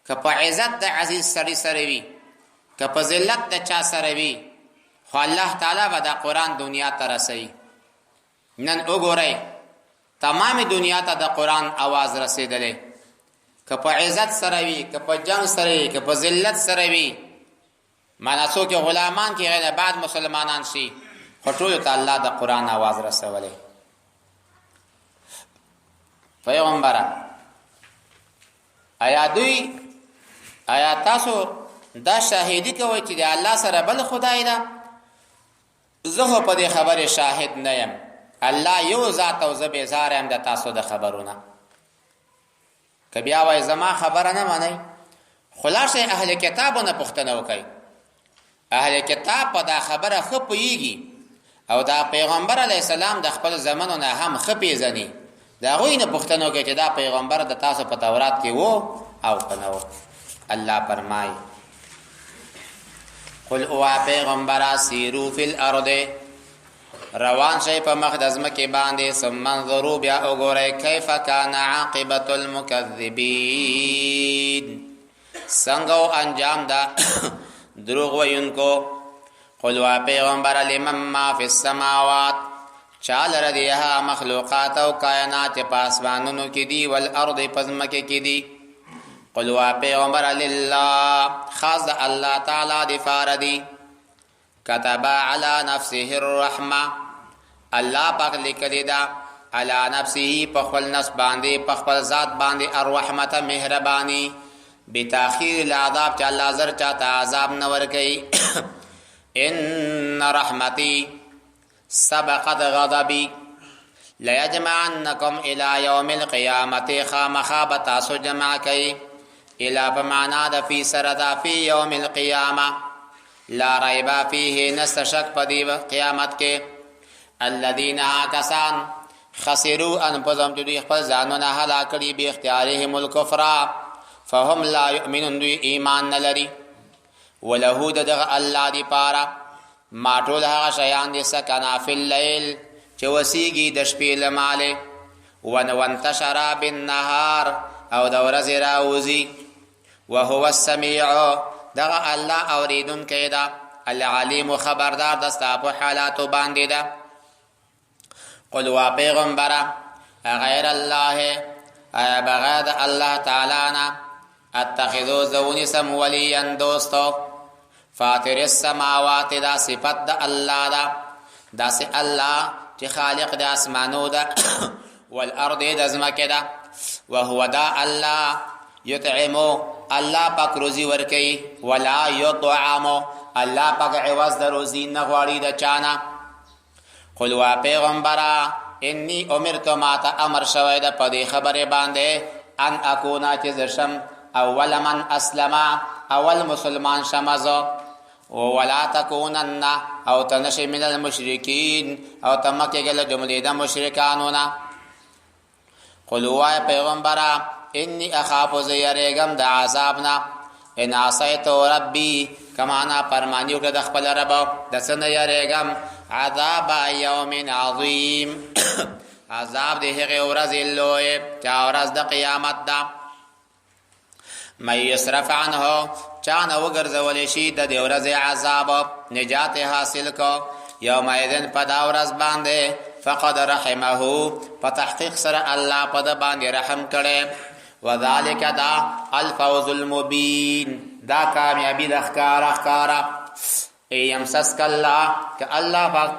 که په عزت د عزیز سړي سره وي، که په ذلت د چا سره وي، خو الله تعالی به د قرآن دنیا ته رسي. نن وګورئ تمام دنیا ته د قرآن आवाज رسیدلې، که په عزت سره وي، که په جنگ سره وي، که په ذلت سره وي. مناسو کې غلامان کې غیر بعد مسلمانان شي، خو ټول ته الله د قرآن आवाज رسولې. پیغمبره آیا تاسو دا شاهدی کوي چې د الله سره بل خدای ده؟ زه په دې خبره شاهد نه یم، الله یو ذات او زه بیزار یم د تاسو د خبرونه. که بیا وای زما خبره نه منئ، خلاصه اهل کتابونه پوښتنه وکړئ. اهل کتاب په دا خبره ښه پوهیږي او دا پیغمبر علی السلام د خپل زمانونه هم ښه پیژني. دا غوی نه پوښتنه وکړي چې دا پیغمبر د تاسو په تورات کې وو او کنه وو. الله فرمایي قل او پیغمبر سیرو فی الارض، روان شئ په مخ د ځمکې باندې، ثم انظروا بیا وګورئ کیف کان عاقبة المکذبین، څنګه انجام دا دروغ ویونکو. قل او پیغمبر لمن ما فی السماوات، چال ردیها مخلوقات او کائنات پاسوانونو کی دی، والارض پزمکه کی دی. قل وا پیغمبر لله، خاص الله تعالی دی فاردی. كتب على نفسه الرحمه، الله پاک لیکلی دا على نفسه پخپل نفس باندې پخپل ذات باندې الرحمت مهربانی، بتاخير العذاب چې الله زر چاته عذاب نه ورکي. ان رحمتي سبقت غضبي، لیجمعنکم الی یوم القیامت خامخا بتاسو جمع کئی الی بمعنا د فی سر دا فی یوم القیامه لا ریبا فیه نست شک پدی قیامت کے الذین آکسان خسروا انفسهم چې دوی خپل ځانونه هلاک کړي به اختیارهم الکفر فهم لا یؤمنون دوی ایمان نه لري وله دغه الله دی پارا ما ټول هغه شیان دي سکنا فی الليل چې وسیږي د شپې لماله وانتشر بالنهار او د ورځې راوځي وهو السمیع دغه الله اوریدونکی ده العلیم خبردار ده ستا په حالاتو باندې ده قل وا پیغمبره غیر الله بغیر د الله تعالی نه اتخذو زونی سم ولیا دوستو فاطر السماوات دا صفت د الله ده داسې الله چې خالق د اسمانو ده والارض د ځمکې ده وهو دا الله یطعمو الله پاک روزی ورکي ولا یطعمو الله پاک عوض د روزی نه غواړي د چانا قل وا پیغمبره انی امرت ما ته امر شوی د پدې خبره باندې ان اكونا چې زشم اول من اسلم اول مسلمان شمزو ولا تكونن او تنشي من المشركين او تمکه گله جمله د مشرکانو نه قل وا پیغمبره انی اخاف زیریگم د عذابنا ان عصیت ربی کمانا پرمانیو که د خپل رب د سن یریگم عذاب یوم عظیم عذاب د هغه ورځ لوی چا ورځ د قیامت ده مې یصرف عنه چانه وګرځول شي د دې ورځ عذاب نجات حاصل کو یوم ایذن په دا ورځ باندې فقد رحمه په تحقیق سره الله په د باندې رحم کړي وذالک دا الفوز المبین دا کامیابی د ښکارا ایمسسک الله که الله پاک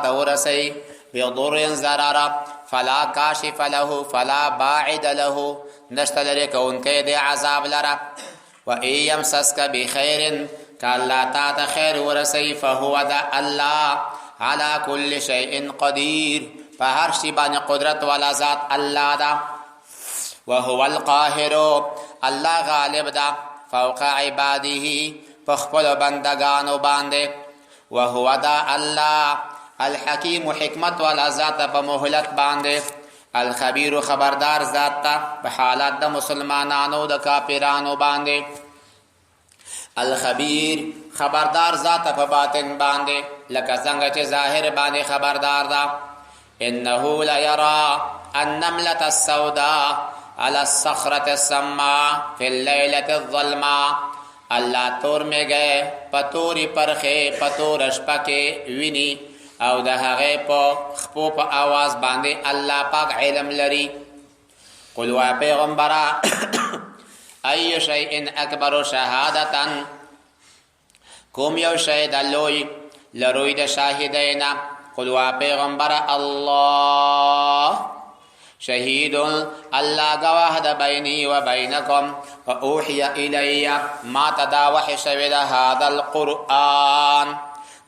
تا ورسی بضر ضرر فلا کاشف له فلا باعد له نشته لري کوونکی د عذاب لره و ایمسسک بخیر که الله تا خیر ورسی فهو دا الله على كل شیء قدیر په هر شی باندې قدرت والا ذات الله دا وهو القاهر الله غالب دا فوق عباده فخپل بندگانو باندې وهو دا الله الحکیم حکمت والا ذات په مهلت باندې الخبیر خبردار ذات ته په حالات د مسلمانانو د کافرانو باندې الخبیر خبردار ذات په باطن باندې لکه څنګه چې ظاهر باندې خبردار ده انه لا يرى النملة السوداء على الصخرة السماء في الليلة الظلماء الله تور میں گئے پتوری پرخه پتور شپکه ویني او د هغه په خپو په आवाज باندې الله پاک علم لري قل وا پیغمبره ای شیء اکبر شهادتا کوم یو شی د لوی لروی د شاهدینا قل وا پیغمبره الله شهید الله گواه د بیني و بینکم واوحي الی ما تدا وحی شوی د هذا القرآن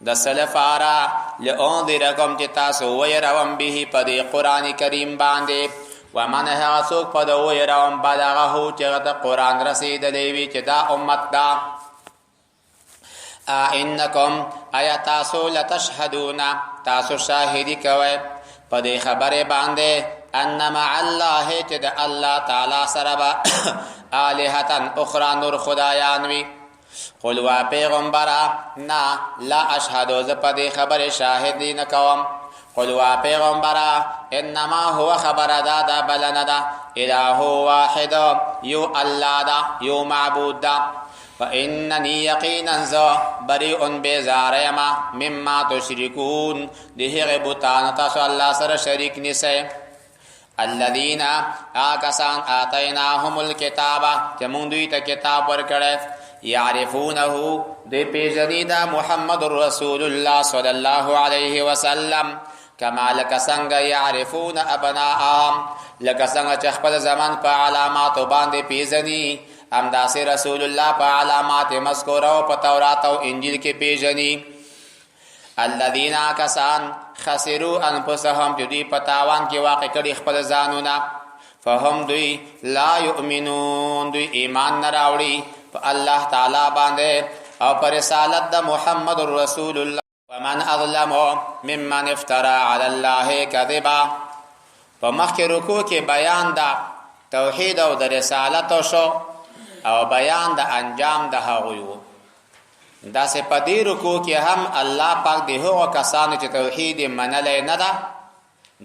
د سلفارا لانذرکم چې تاسو ويروم به په دې قران کریم باندې ومن هغه په دې ويروم بلغه چې د قران رسیدلې وي چې دا امت دا انکم ایتاسو لتشهدون تاسو شاهدی کوي په دې خبره باندې ان مع الله چې د الله تعالی سره به الهتن اخرى نور خدایان وي قل وا پیغمبره نه لا اشهد ز په دې خبره شاهدی نه کوم قل وا پیغمبره انما هو خبر دا بلنه دا اله واحد یو الله دا یو معبود دا فانني يقينا ذا بريء بزاريما مما تشركون دهغه بوتان تاسو الله سره شریک نسئ الذين آکسان آتیناهم الكتاب چمون دوی ته کتاب ورکړی یعرفونه دی پیژنی دا محمد رسول الله صلی الله علیه وسلم کما لک څنګه یعرفون ابناءهم لک څنګه چې خپل زمان په علامات باندې پیژنی همداسې رسول الله په علامات مذکوره او په تورات او انجیل کې پیژنی الذين آکسان خسروا انفسهم چې دوی په تاوان کې واقع کړي خپل ځانونه فهم دوی لا یؤمنون دوی ایمان نه راوړي په الله تعالی باندې او پر رسالت د محمد رسول الله ومن اظلم ممن افترى على الله كذبا په مخکې رکوع کې بیان د توحید او د رسالت شو او بیان د انجام د هغوی دا سه په دې رکوع کې هم الله پاک د هغو کسانو چې توحید منلې نه ده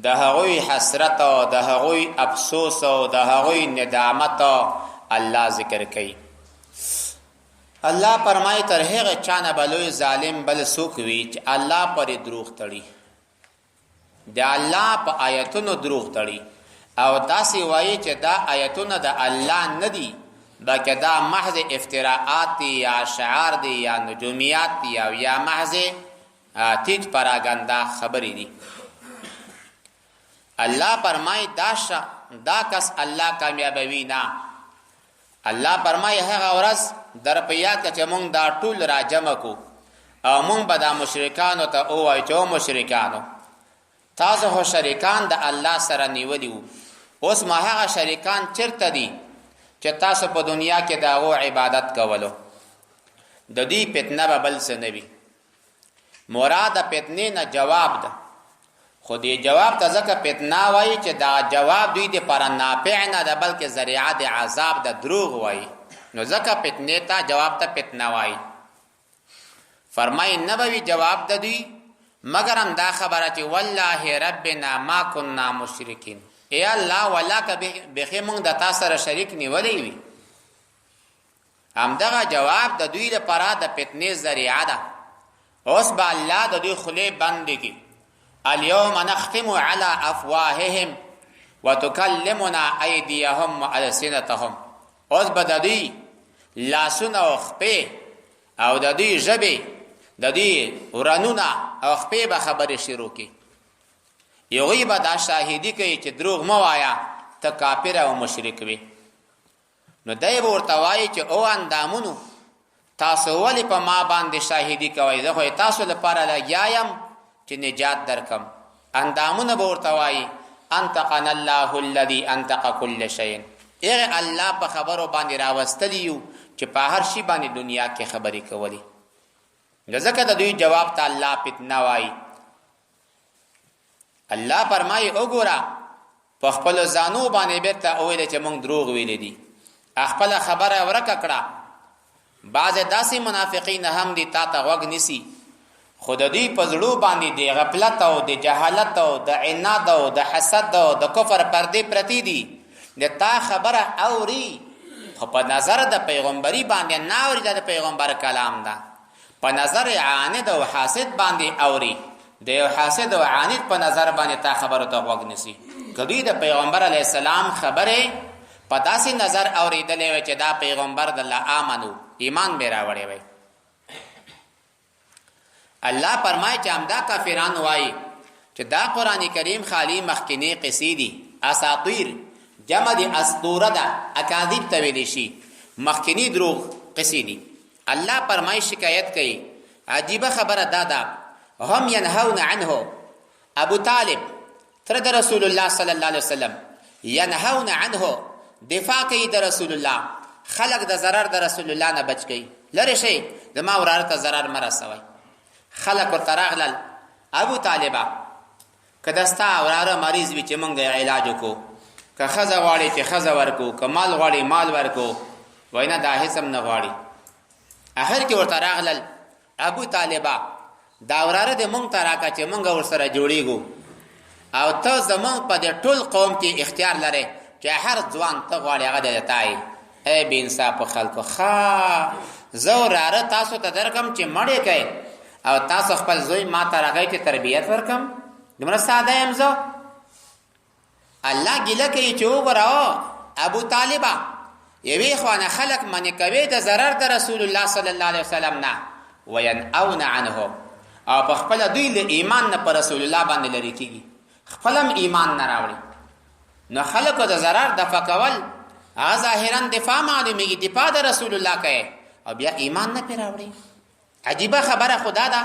د هغوی حسرت او د هغوی افسوس او د هغوی ندامت الله ذکر کوي الله فرمایي تر هغه چانه بلوي ظالم بل څوک وي چې الله پر دروغ تړي د الله په آیتونو دروغ تړي او داسې وایي چې دا آیتونه د الله نه دي بلکې دا محض افتراءات دي یا اشعار دي یا نجومیات دي او یا محض تیج پراګندا خبرې دي الله فرمایي دا کس الله کامیابوي نه الله فرمایي هغه ورځ در په یاد چې مونږ دا ټول راجمع کو او مونږ به دا مشرکانو ته ووایو چې مشرکانو تاسو هو شریکان د الله سره نیولي وو اوس ما هغه شریکان چیرته دي چې تاسو په دنیا کې د هغو عبادت کولو د دې فتنه به بل څه نه وي مراد فتنې نه جواب ده خو دې جواب ته ځکه فتنه وایي چې دا جواب دوی دپاره نافع نه ده بلکې ذریعه د عذاب د دروغ وایي نو ځکه فتنې ته جواب ته فتنه وایي فرمایي نه به وي جواب د دوی مگر هم دا خبره چې والله ربنا ما كنا مشرکین ای الله ولا که بخې مونږ د تا سره شریک نیولی وي همدغه جواب د دوی لپاره د فتنې ذریعه ده اوس به الله د دوی خولې بندې کړي اليوم نختم على افواههم وتكلمنا ايديهم والسنتهم اوس به د دوی لاسونه او خپې او د دوی ژبې د دوی ورنونه او خپې به خبرې شروع کړي یوغی با دا شاهدی کوي چې دروغ مه وایه ته کافر او مشرک وي نو دی به ورته وایي چې او اندامونو تاسو ولې په ما باندې شاهدی کوئ زه خو تاسو لپاره لګیا یم چې نجات درکم اندامونه به ورته وایي انطقنا الله الذي انطق كل شيء هغه الله په خبرو باندې راوستلی یو چې په هر شي باندې دنیا کې خبرې کولی ځکه د دوی جواب ته الله فتنه وایي الله فرمایي وګوره په خپل ځانو باندې بیرته ویل چې موږ دروغ ویل دي خپل خبره ورکه کړه بعض داسې منافقین هم دي تا ته غوږ نیسي خو د دوی په زړو باندې د غفلت او د جهالت او د عناد او د حسد او د کفر پردې پرتی دي د تا خبره اوري خو په نظر د پیغمبري باندې نه اوري د پیغمبر کلام ده په نظر عاند او حاسد باندې اوري د یو حاسد او عاند په نظر باندې تا خبره ته غوږ نیسي کدی د پیغمبر علی السلام خبره په داسې نظر اوریدلې و چې دا پیغمبر د الله امنو ایمان به راوړی وي الله فرمایي چې همدا کافران وایي چې دا قران کریم خالی مخکینی قصې دي اساطیر جمع دي اسطوره ده اکاذیب ته ویل شي مخکینی دروغ قصې دي الله فرمایي شکایت کوي عجیبه خبره ده هم ينهون عنه ابو طالب تر رسول الله صلی الله علیه وسلم ينهون عنه دفاع کوي د رسول الله خلق د zarar د رسول الله نه بچ کوي لری شي د ما وراره ته zarar مرسوي خلق ورته راغلل ابو طالبہ کدستا وراره مریض وي چې مونږه علاج وکړو که خزه غواړي چې خزه ورکو که مال غواړي مال ورکو وینا دا هیڅ نه غواړي اخر کې ورته راغلل ابو طالبہ دا وراره د مونږ ته راکا چې مونږ ورسره جوړیږو او ته زمونږ په دې ټول قوم کې اختیار لري چې هر ځوان ته غواړي هغه د تای ای بے انصاف خلکو ښا زه وراره تاسو ته درکم چې مړې کوي او تاسو خپل زوی ما ته راغی چې تربیت ورکم دومره ساده یم زه الله ګیله کوي چې وګوره ابو طالبہ یوې خوانه خلق منې کوي د ضرر د رسول الله صلی الله علیه وسلم نه وینأون عنه او په خپل دوی له ایمان نه پر رسول الله باندې لري کیږي خپلم ایمان نه راوړي نو خلقو د ضرر د فکول ظاهرا دفاع معلومیږي دفاع د رسول الله کوي او بیا ایمان نه پیراوړي عجیبه خبره خدا ده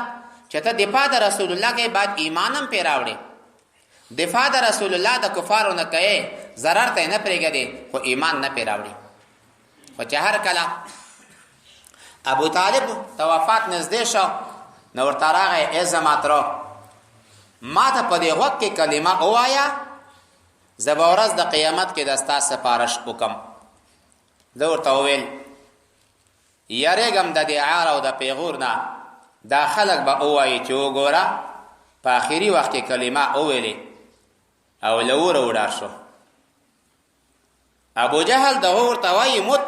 چې ته دفاع د رسول الله کې بعد ایمانم پې راوړې، دفاع د رسول الله د کفارو نه کوې، ضرر ته نه پرېږدې خو ایمان نه پې راوړې. خو چې هر کله ابو طالب ته وفات نږدې شو نو ورته راغی ای زما تره ما ته په دې غوږ کې کلمه ووایه زه به ورځ د قیامت کې د ستا سپارش وکم. زه ورته وویل یریږم د دې عار او د پیغور نه دا خلک به ووایي چې وګوره په آخري وخت کې کلمه وویلې او له اوره وډار شو. ابو جهل دغه ورته وایي مت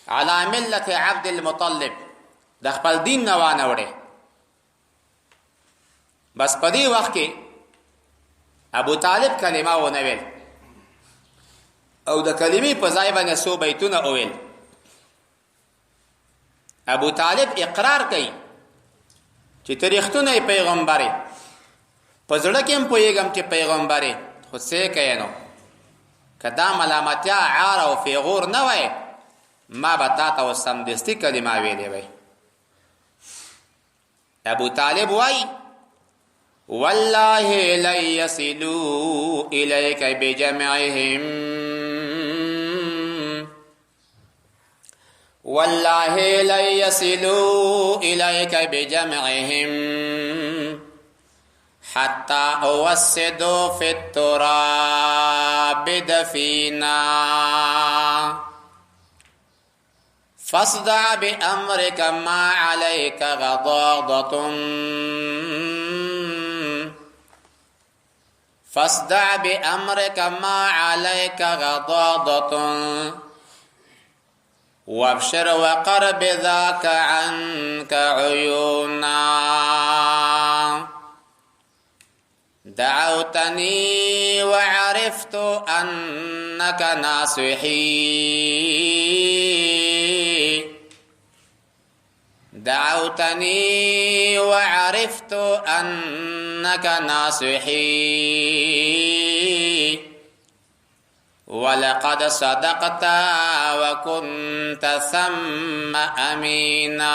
علی ملت عبد المطلب، د خپل دین نه وانه وړې. بس په دې وخت کې ابو طالب کلمه ونه ویل او د کلمې په ځای باندې څو بیتونه وویل. ابو طالب اقرار کوي چې ته رښتونی پیغمبر یې، په زړه کې هم پوهېږم چې پیغمبر یې، خو څه یې کوې نو که دا ملامتیا عار او پیغور نه وای ما به تا ته اوس سمدستي کلمه ویلې وی. ابو طالب وای والله لن يصلوا إليك بجمعهم، والله لن يصلوا إليك بجمعهم حتى أوسدوا في التراب دفينا فاصدع بأمرك ما عليك غضاضة، فاصدع بأمرك ما عليك غضاضة وابشر وقر بذاك عنك عيونا. دعوتني وعرفت أنك ناصحي، دعوتني وعرفت أنك ناصحي ولقد صدقت وكنت ثم أمينا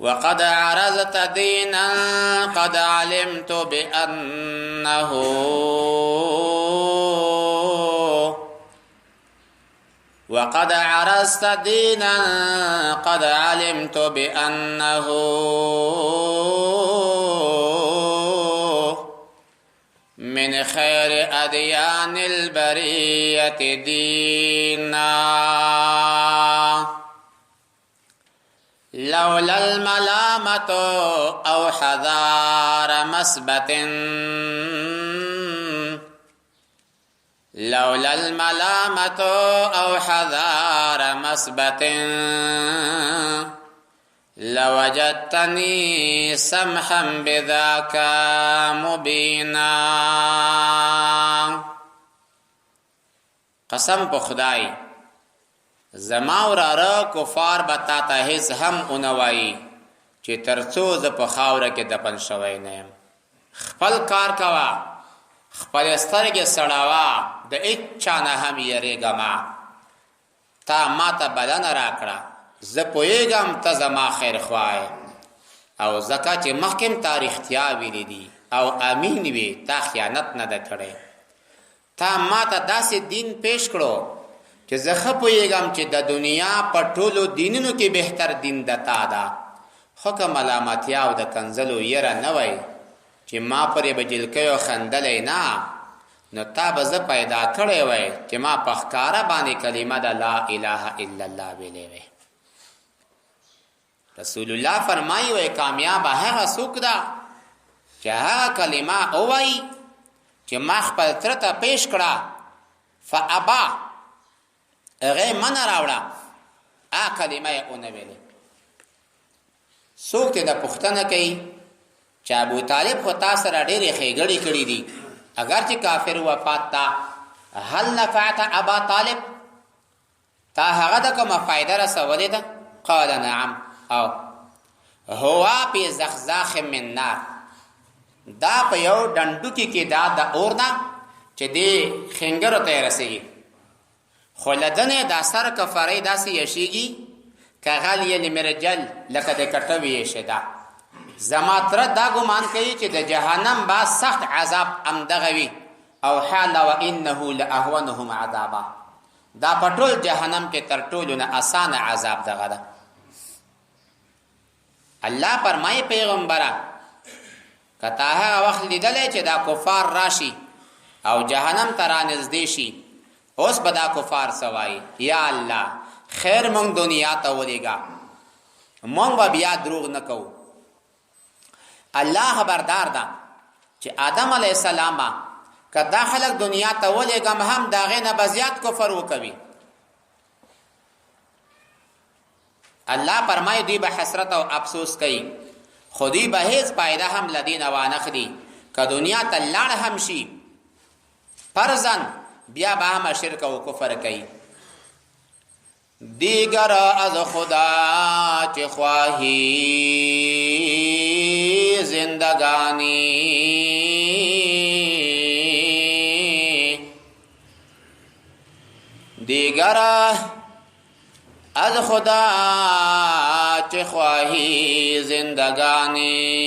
وقد عرضت دينا قد علمت بأنه وقد عرضت دينا قد علمت بأنه من خير أديان البرية دينا لولا الملامة أو حذار مسبة، لولا الملامة أو حذار مسبة لوجدتني سمحا بذاك مبينا. قسم په خدای زما وراره کفار به تا ته هیڅ هم اونوایي چې ترڅو زه په خاوره کې دفن شوی نه یم. خپل کار کوه، خپل سترګې سړاوه، د هیچا نه هم یریږمه. تا ما ته بلنه راکړه، زه پوهېږم ته زما خیر خواه او ځکه چې مخکې تا رښتیا ویلي دي او امین وي، تا خیانت نه ده کړی. تا ما ته داسې دین پیش کړو چې زه ښه پوهېږم چې د دنیا په ټولو دینونو کې بهتر دین د تا ده. خو که ملامتیا او د کنځلو یره نه وای چې ما پرې به جلکیو خندلی نه، نو تا به زه پیدا کړی وای چې ما په ښکاره باندې کلمه د لا اله الا الله ویلی وی. رسول الله فرمایي وی کامیاب هغه څوک ده چې هغه کلمه ووایي چې ما خپل تره ته پیش کړه فابا هغه منه راوړه، هغه کلمه یې ونه ویلې. څوک ته د پوښتنه کوي چې ابو طالب خو تا سره ډېرې ښېګړې کړي دي، اگر چې کافر وفات تا هل نفعت ابا طالب، تا هغه د کومه فایده رسولې ده؟ قال نعم او هو پی زخزاخ من نار، دا په یو ډنډوکي کې دا د اور نه چې دی خنګرو ته رسېږي، خو لدنې دا سر کفارې داسې یشیږي کغلی لمرجل لکه د کټوي شدا زما تر دا ګمان کوي چې د جهنم با سخت عذاب امدغوي او حال وانه لاهونهم عذابا دا پټول جهنم کې تر ټولو نه آسان عذاب دغه ده. الله فرمایي پیغمبره کته هغه وخت لیدلې چې دا کفار راشي او جهنم ته رانږدې شي اوس به دا کفار سوای یا الله خیر مونږ دنیا ته ولېګا مونږ به بیا دروغ نه کوو. الله خبردار ده چې آدم علیه السلام کدا خلق دنیا ته ولېګم هم داغه نه بزیات کفر وکوي. الله فرمایي دوی به حسرت او افسوس کوي خودی به هیڅ پایده هم لدین وانخلی که دنیا ته لاړ هم شي فرزن بیا به هم شرک او کفر کوي. دیگر از خدا چه خواهی زندگانی دیگر از خدا چه خواهی زندگانی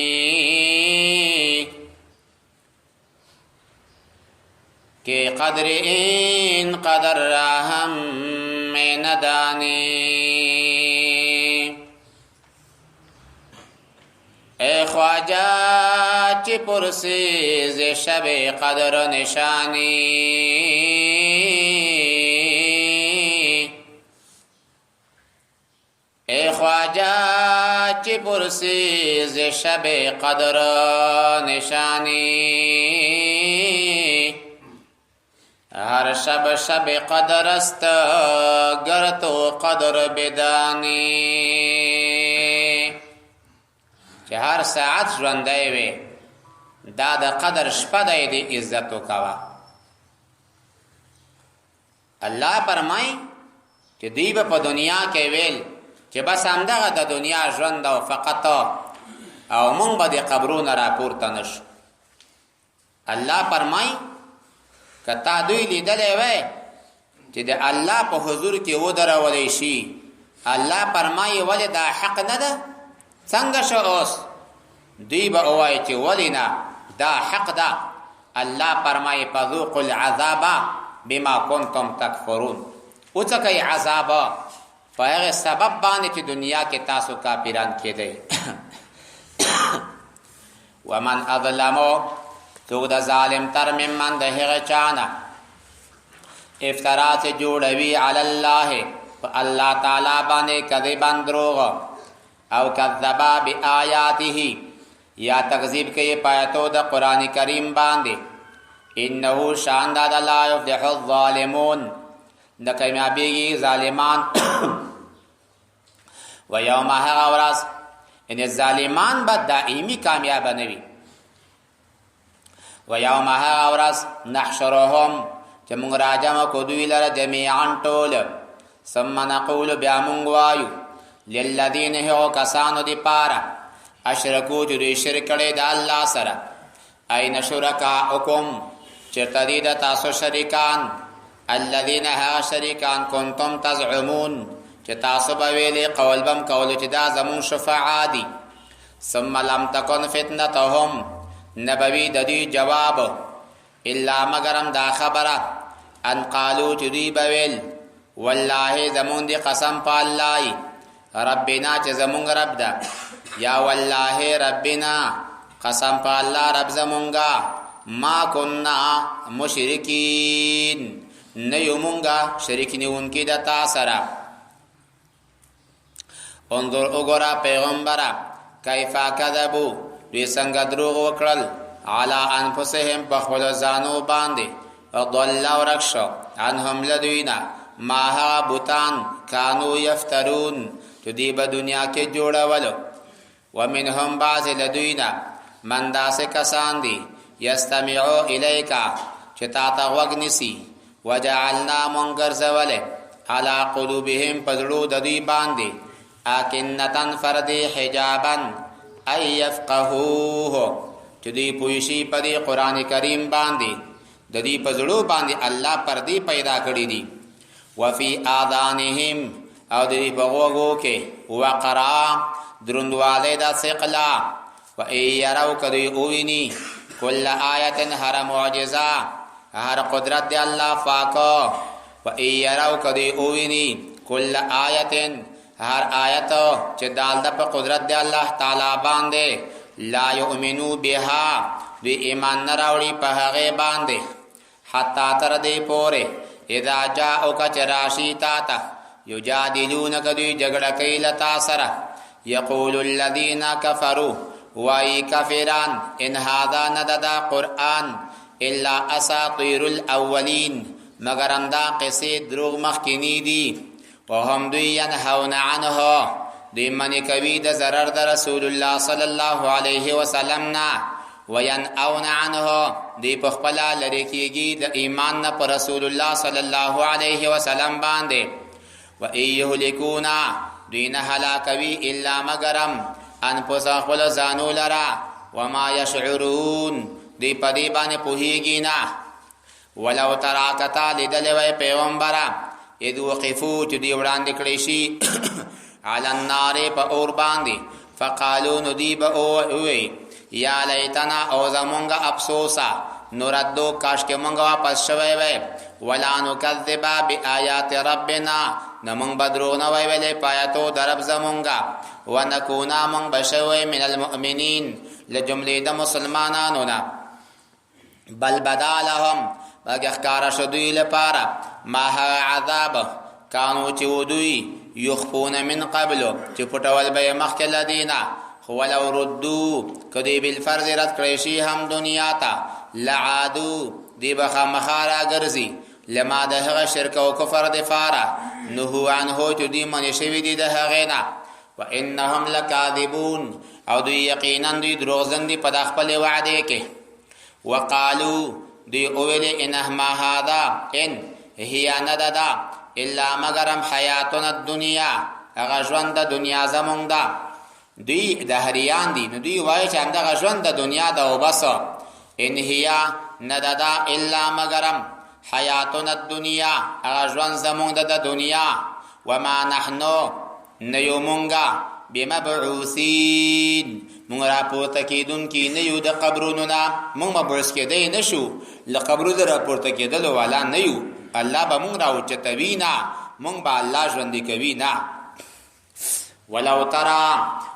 که قدر این قدر را هم می ندانی. ای خواجه چی پرسی ز شب قدر نشانی ای خواجه چی پرسی ز شب قدر نشانی هر شب شب قدر است گر تو قدر بدانی چې هر ساعت ژوندی وي دا د قدر شپه دی د عزت وکوه. الله فرمای چې دوی به په دنیا کې ویل چې بس همدغه د دنیا ژوند او فقط او مونږ به د قبرونو راپورته نشو. الله فرمای کتا دوی لیدلې وای چې د الله په حضور کې ودرولې شي الله فرمایي ولې دا حق نه ده څنګه شو اوس دوی به وای چې ولې نه دا حق ده. الله فرمایي فذوقوا العذاب بما كنتم تکفرون او څه کوي عذاب په هغه سبب باندې چې دنیا کې تاسو کافران کېدئ. ومن اظلمو تو د ظالم تر ممن د هغه چانه افترا سے جوړوي علی الله په الله تعالی باندې کذبا دروغ او کذبا بیااته یا تکذیب کوي پایتو د قران کریم باندې انه شان د لا یفلح الظالمون د کامیابی ظالمان و یوم هغه ورځ ان ظالمان به دائمی کامیاب نه وي. و یوم هغه ورځ نحشرهم چې موږ راجمع کو دوی لره جميعا ټول ثم نقول بیا موږ وایو للذین هو کسانو دی پارا اشرکو چې دوی شرک کړي د الله سره اين شرکاءکم چرته دي د تاسو شریکان الذين ها شریکان کنتم تزعمون چې تاسو به ویلې قول بم کول چې دا زمون شفاعه دي. ثم لم تكن فتنتهم نبوی د دې جواب الا مگرم دا خبره ان قالو چې دوی به ویل والله زمون دي قسم په الله ربنا چې زمون رب ده یا والله ربنا قسم په الله رب زمونږه ما كنا مشرکین نه یو مونږه شریک نیونکي د تا سره. انظر وګوره پیغمبره کیفا کذبوا دوی څنګه دروغ وکړل علی انفسهم په خپل ځانو باندې ضل ورکش عنهم لدینا ما ها بوتان کانو یفترون چې دی په دنیا کې جوړولو. ومنهم بعض لدینا من داسې کسان دي یستمعو الیکا چې تا ته غوږ نیسي وجعلنا منگر زوله علی قلوبهم پزړو د دوی باندې اکنتن فردی حجابا ای یفقهوه چې دوی پوښي په دې قران کریم باندې د دې پزړو باندې الله پردي پیدا کړی دي. وفي اذانهم او د دې په غوږو کې وقرا دروندواله د ثقلا و ايرو کدی اوینی کل آیت هر معجزه هر قدرت دی الله فاکو و ايرو کدی اوینی کل آیت هر آیت چې دال د په قدرت دی الله تعالی باندې لا یؤمنو بها دی ایمان نه راوړي په هغه باندې حتا تر دې پوره اذا جاءوک چراشی تا یجادلونک دی جګړه کوي لتا سره یقول الذين كفروا وای کافران ان هذا نددا قرآن الا اساطير الاولين مگر اندا قصې دروغ مخکینی دي وهم دوی ینهون عنه دوی منی کوي د ضرر د رسول الله صلی الله علیه وسلم نه وینأون عنه دوی په خپل لری کېږي د ایمان نه پر رسول الله صلی الله علیه وسلم باندې و ایهلکونا دوی نه هلاکوي الا مگرم انفس خپل ځانو لرا وما یشعرون دوی په دې باندې پوهیږي نه ولو ترا کتا لیدلې وای پیغمبره اذ وقفو چې دی وړاندې کړی شي علی النار په اور باندې فقالو ندیب اوی یا لیتنا او زمونږه افسوسا نردو کاش کې مونږ واپس شوی وای ولا نکذب بآیات ربنا نمونږ بدرو نه وای ویلې پایاتو درب زمونږه ونکونا مونږ بشوی من المؤمنین لجملې د مسلمانانو نه بل بدالهم بلکې ښکاره شو دوی لپاره ما هغه عذاب کانو چې ودوی یخفون من قبلو چې پټول به مخکې له دې نه خو ولو ردو که دوی بالفرض رد کړی شي هم دنیا ته لعادو دوی به خامخا راګرځي لما د هغه شرک او کفر دپاره نهو عنهو چې دوی منې شوي دي د هغې نه وانهم لکاذبون او دوی یقینا دوی دروغجن دي په د خپلې وعدې کې وقالو دی اویلی انهما هادا ان هي نددا الا مگرم حیاتنا الدنیا اغا ژوند د دنیا زمونږ ده دوی دهریان دي نو دوی وایي چې همدغه ژوند د دنیا ده او بس ان هي نددا الا مگرم حیاتنا الدنیا اغا ژوند زمونږ ده د دنیا وما نحنو نیو مونږه بمبعوثین مونږ راپورته کېدونکي نه یو د قبرونو نه مونږ مبعوث کېدی نه شو له قبرو د راپورته کېدلو والا نه یو الله به مونږ راوچتوي نه مونږ به الله ژوندي کوي نه ولو ترى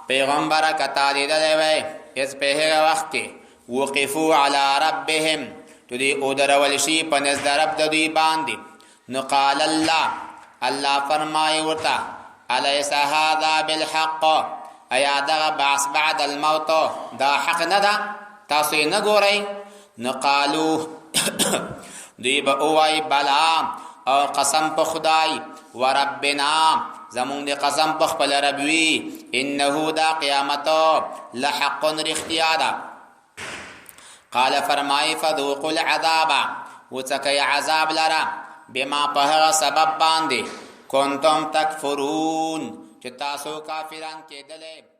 پیغمبره کتا لیدلی وی هېڅ په هغه وخت کې وقفو علی ربهم چې دوی ودرول شي په نزد د رب د دوی باندې نو قال الله فرمایي ورته الیس هذا بالحق ایا دغه بعث بعد الموت دا حق نه ده تاسو یې نه ګورئ نو قالو دوی به ووایي بلا او قسم په خدای وربنا زمونږ د قسم په خپل رب وي انه دا قیامت لحق رښتیا ده قال فرمایي فذوقوا العذاب وڅکئ عذاب لره بما په هغه سبب باندې کنتم تکفرون چې تاسو کافران کېدلې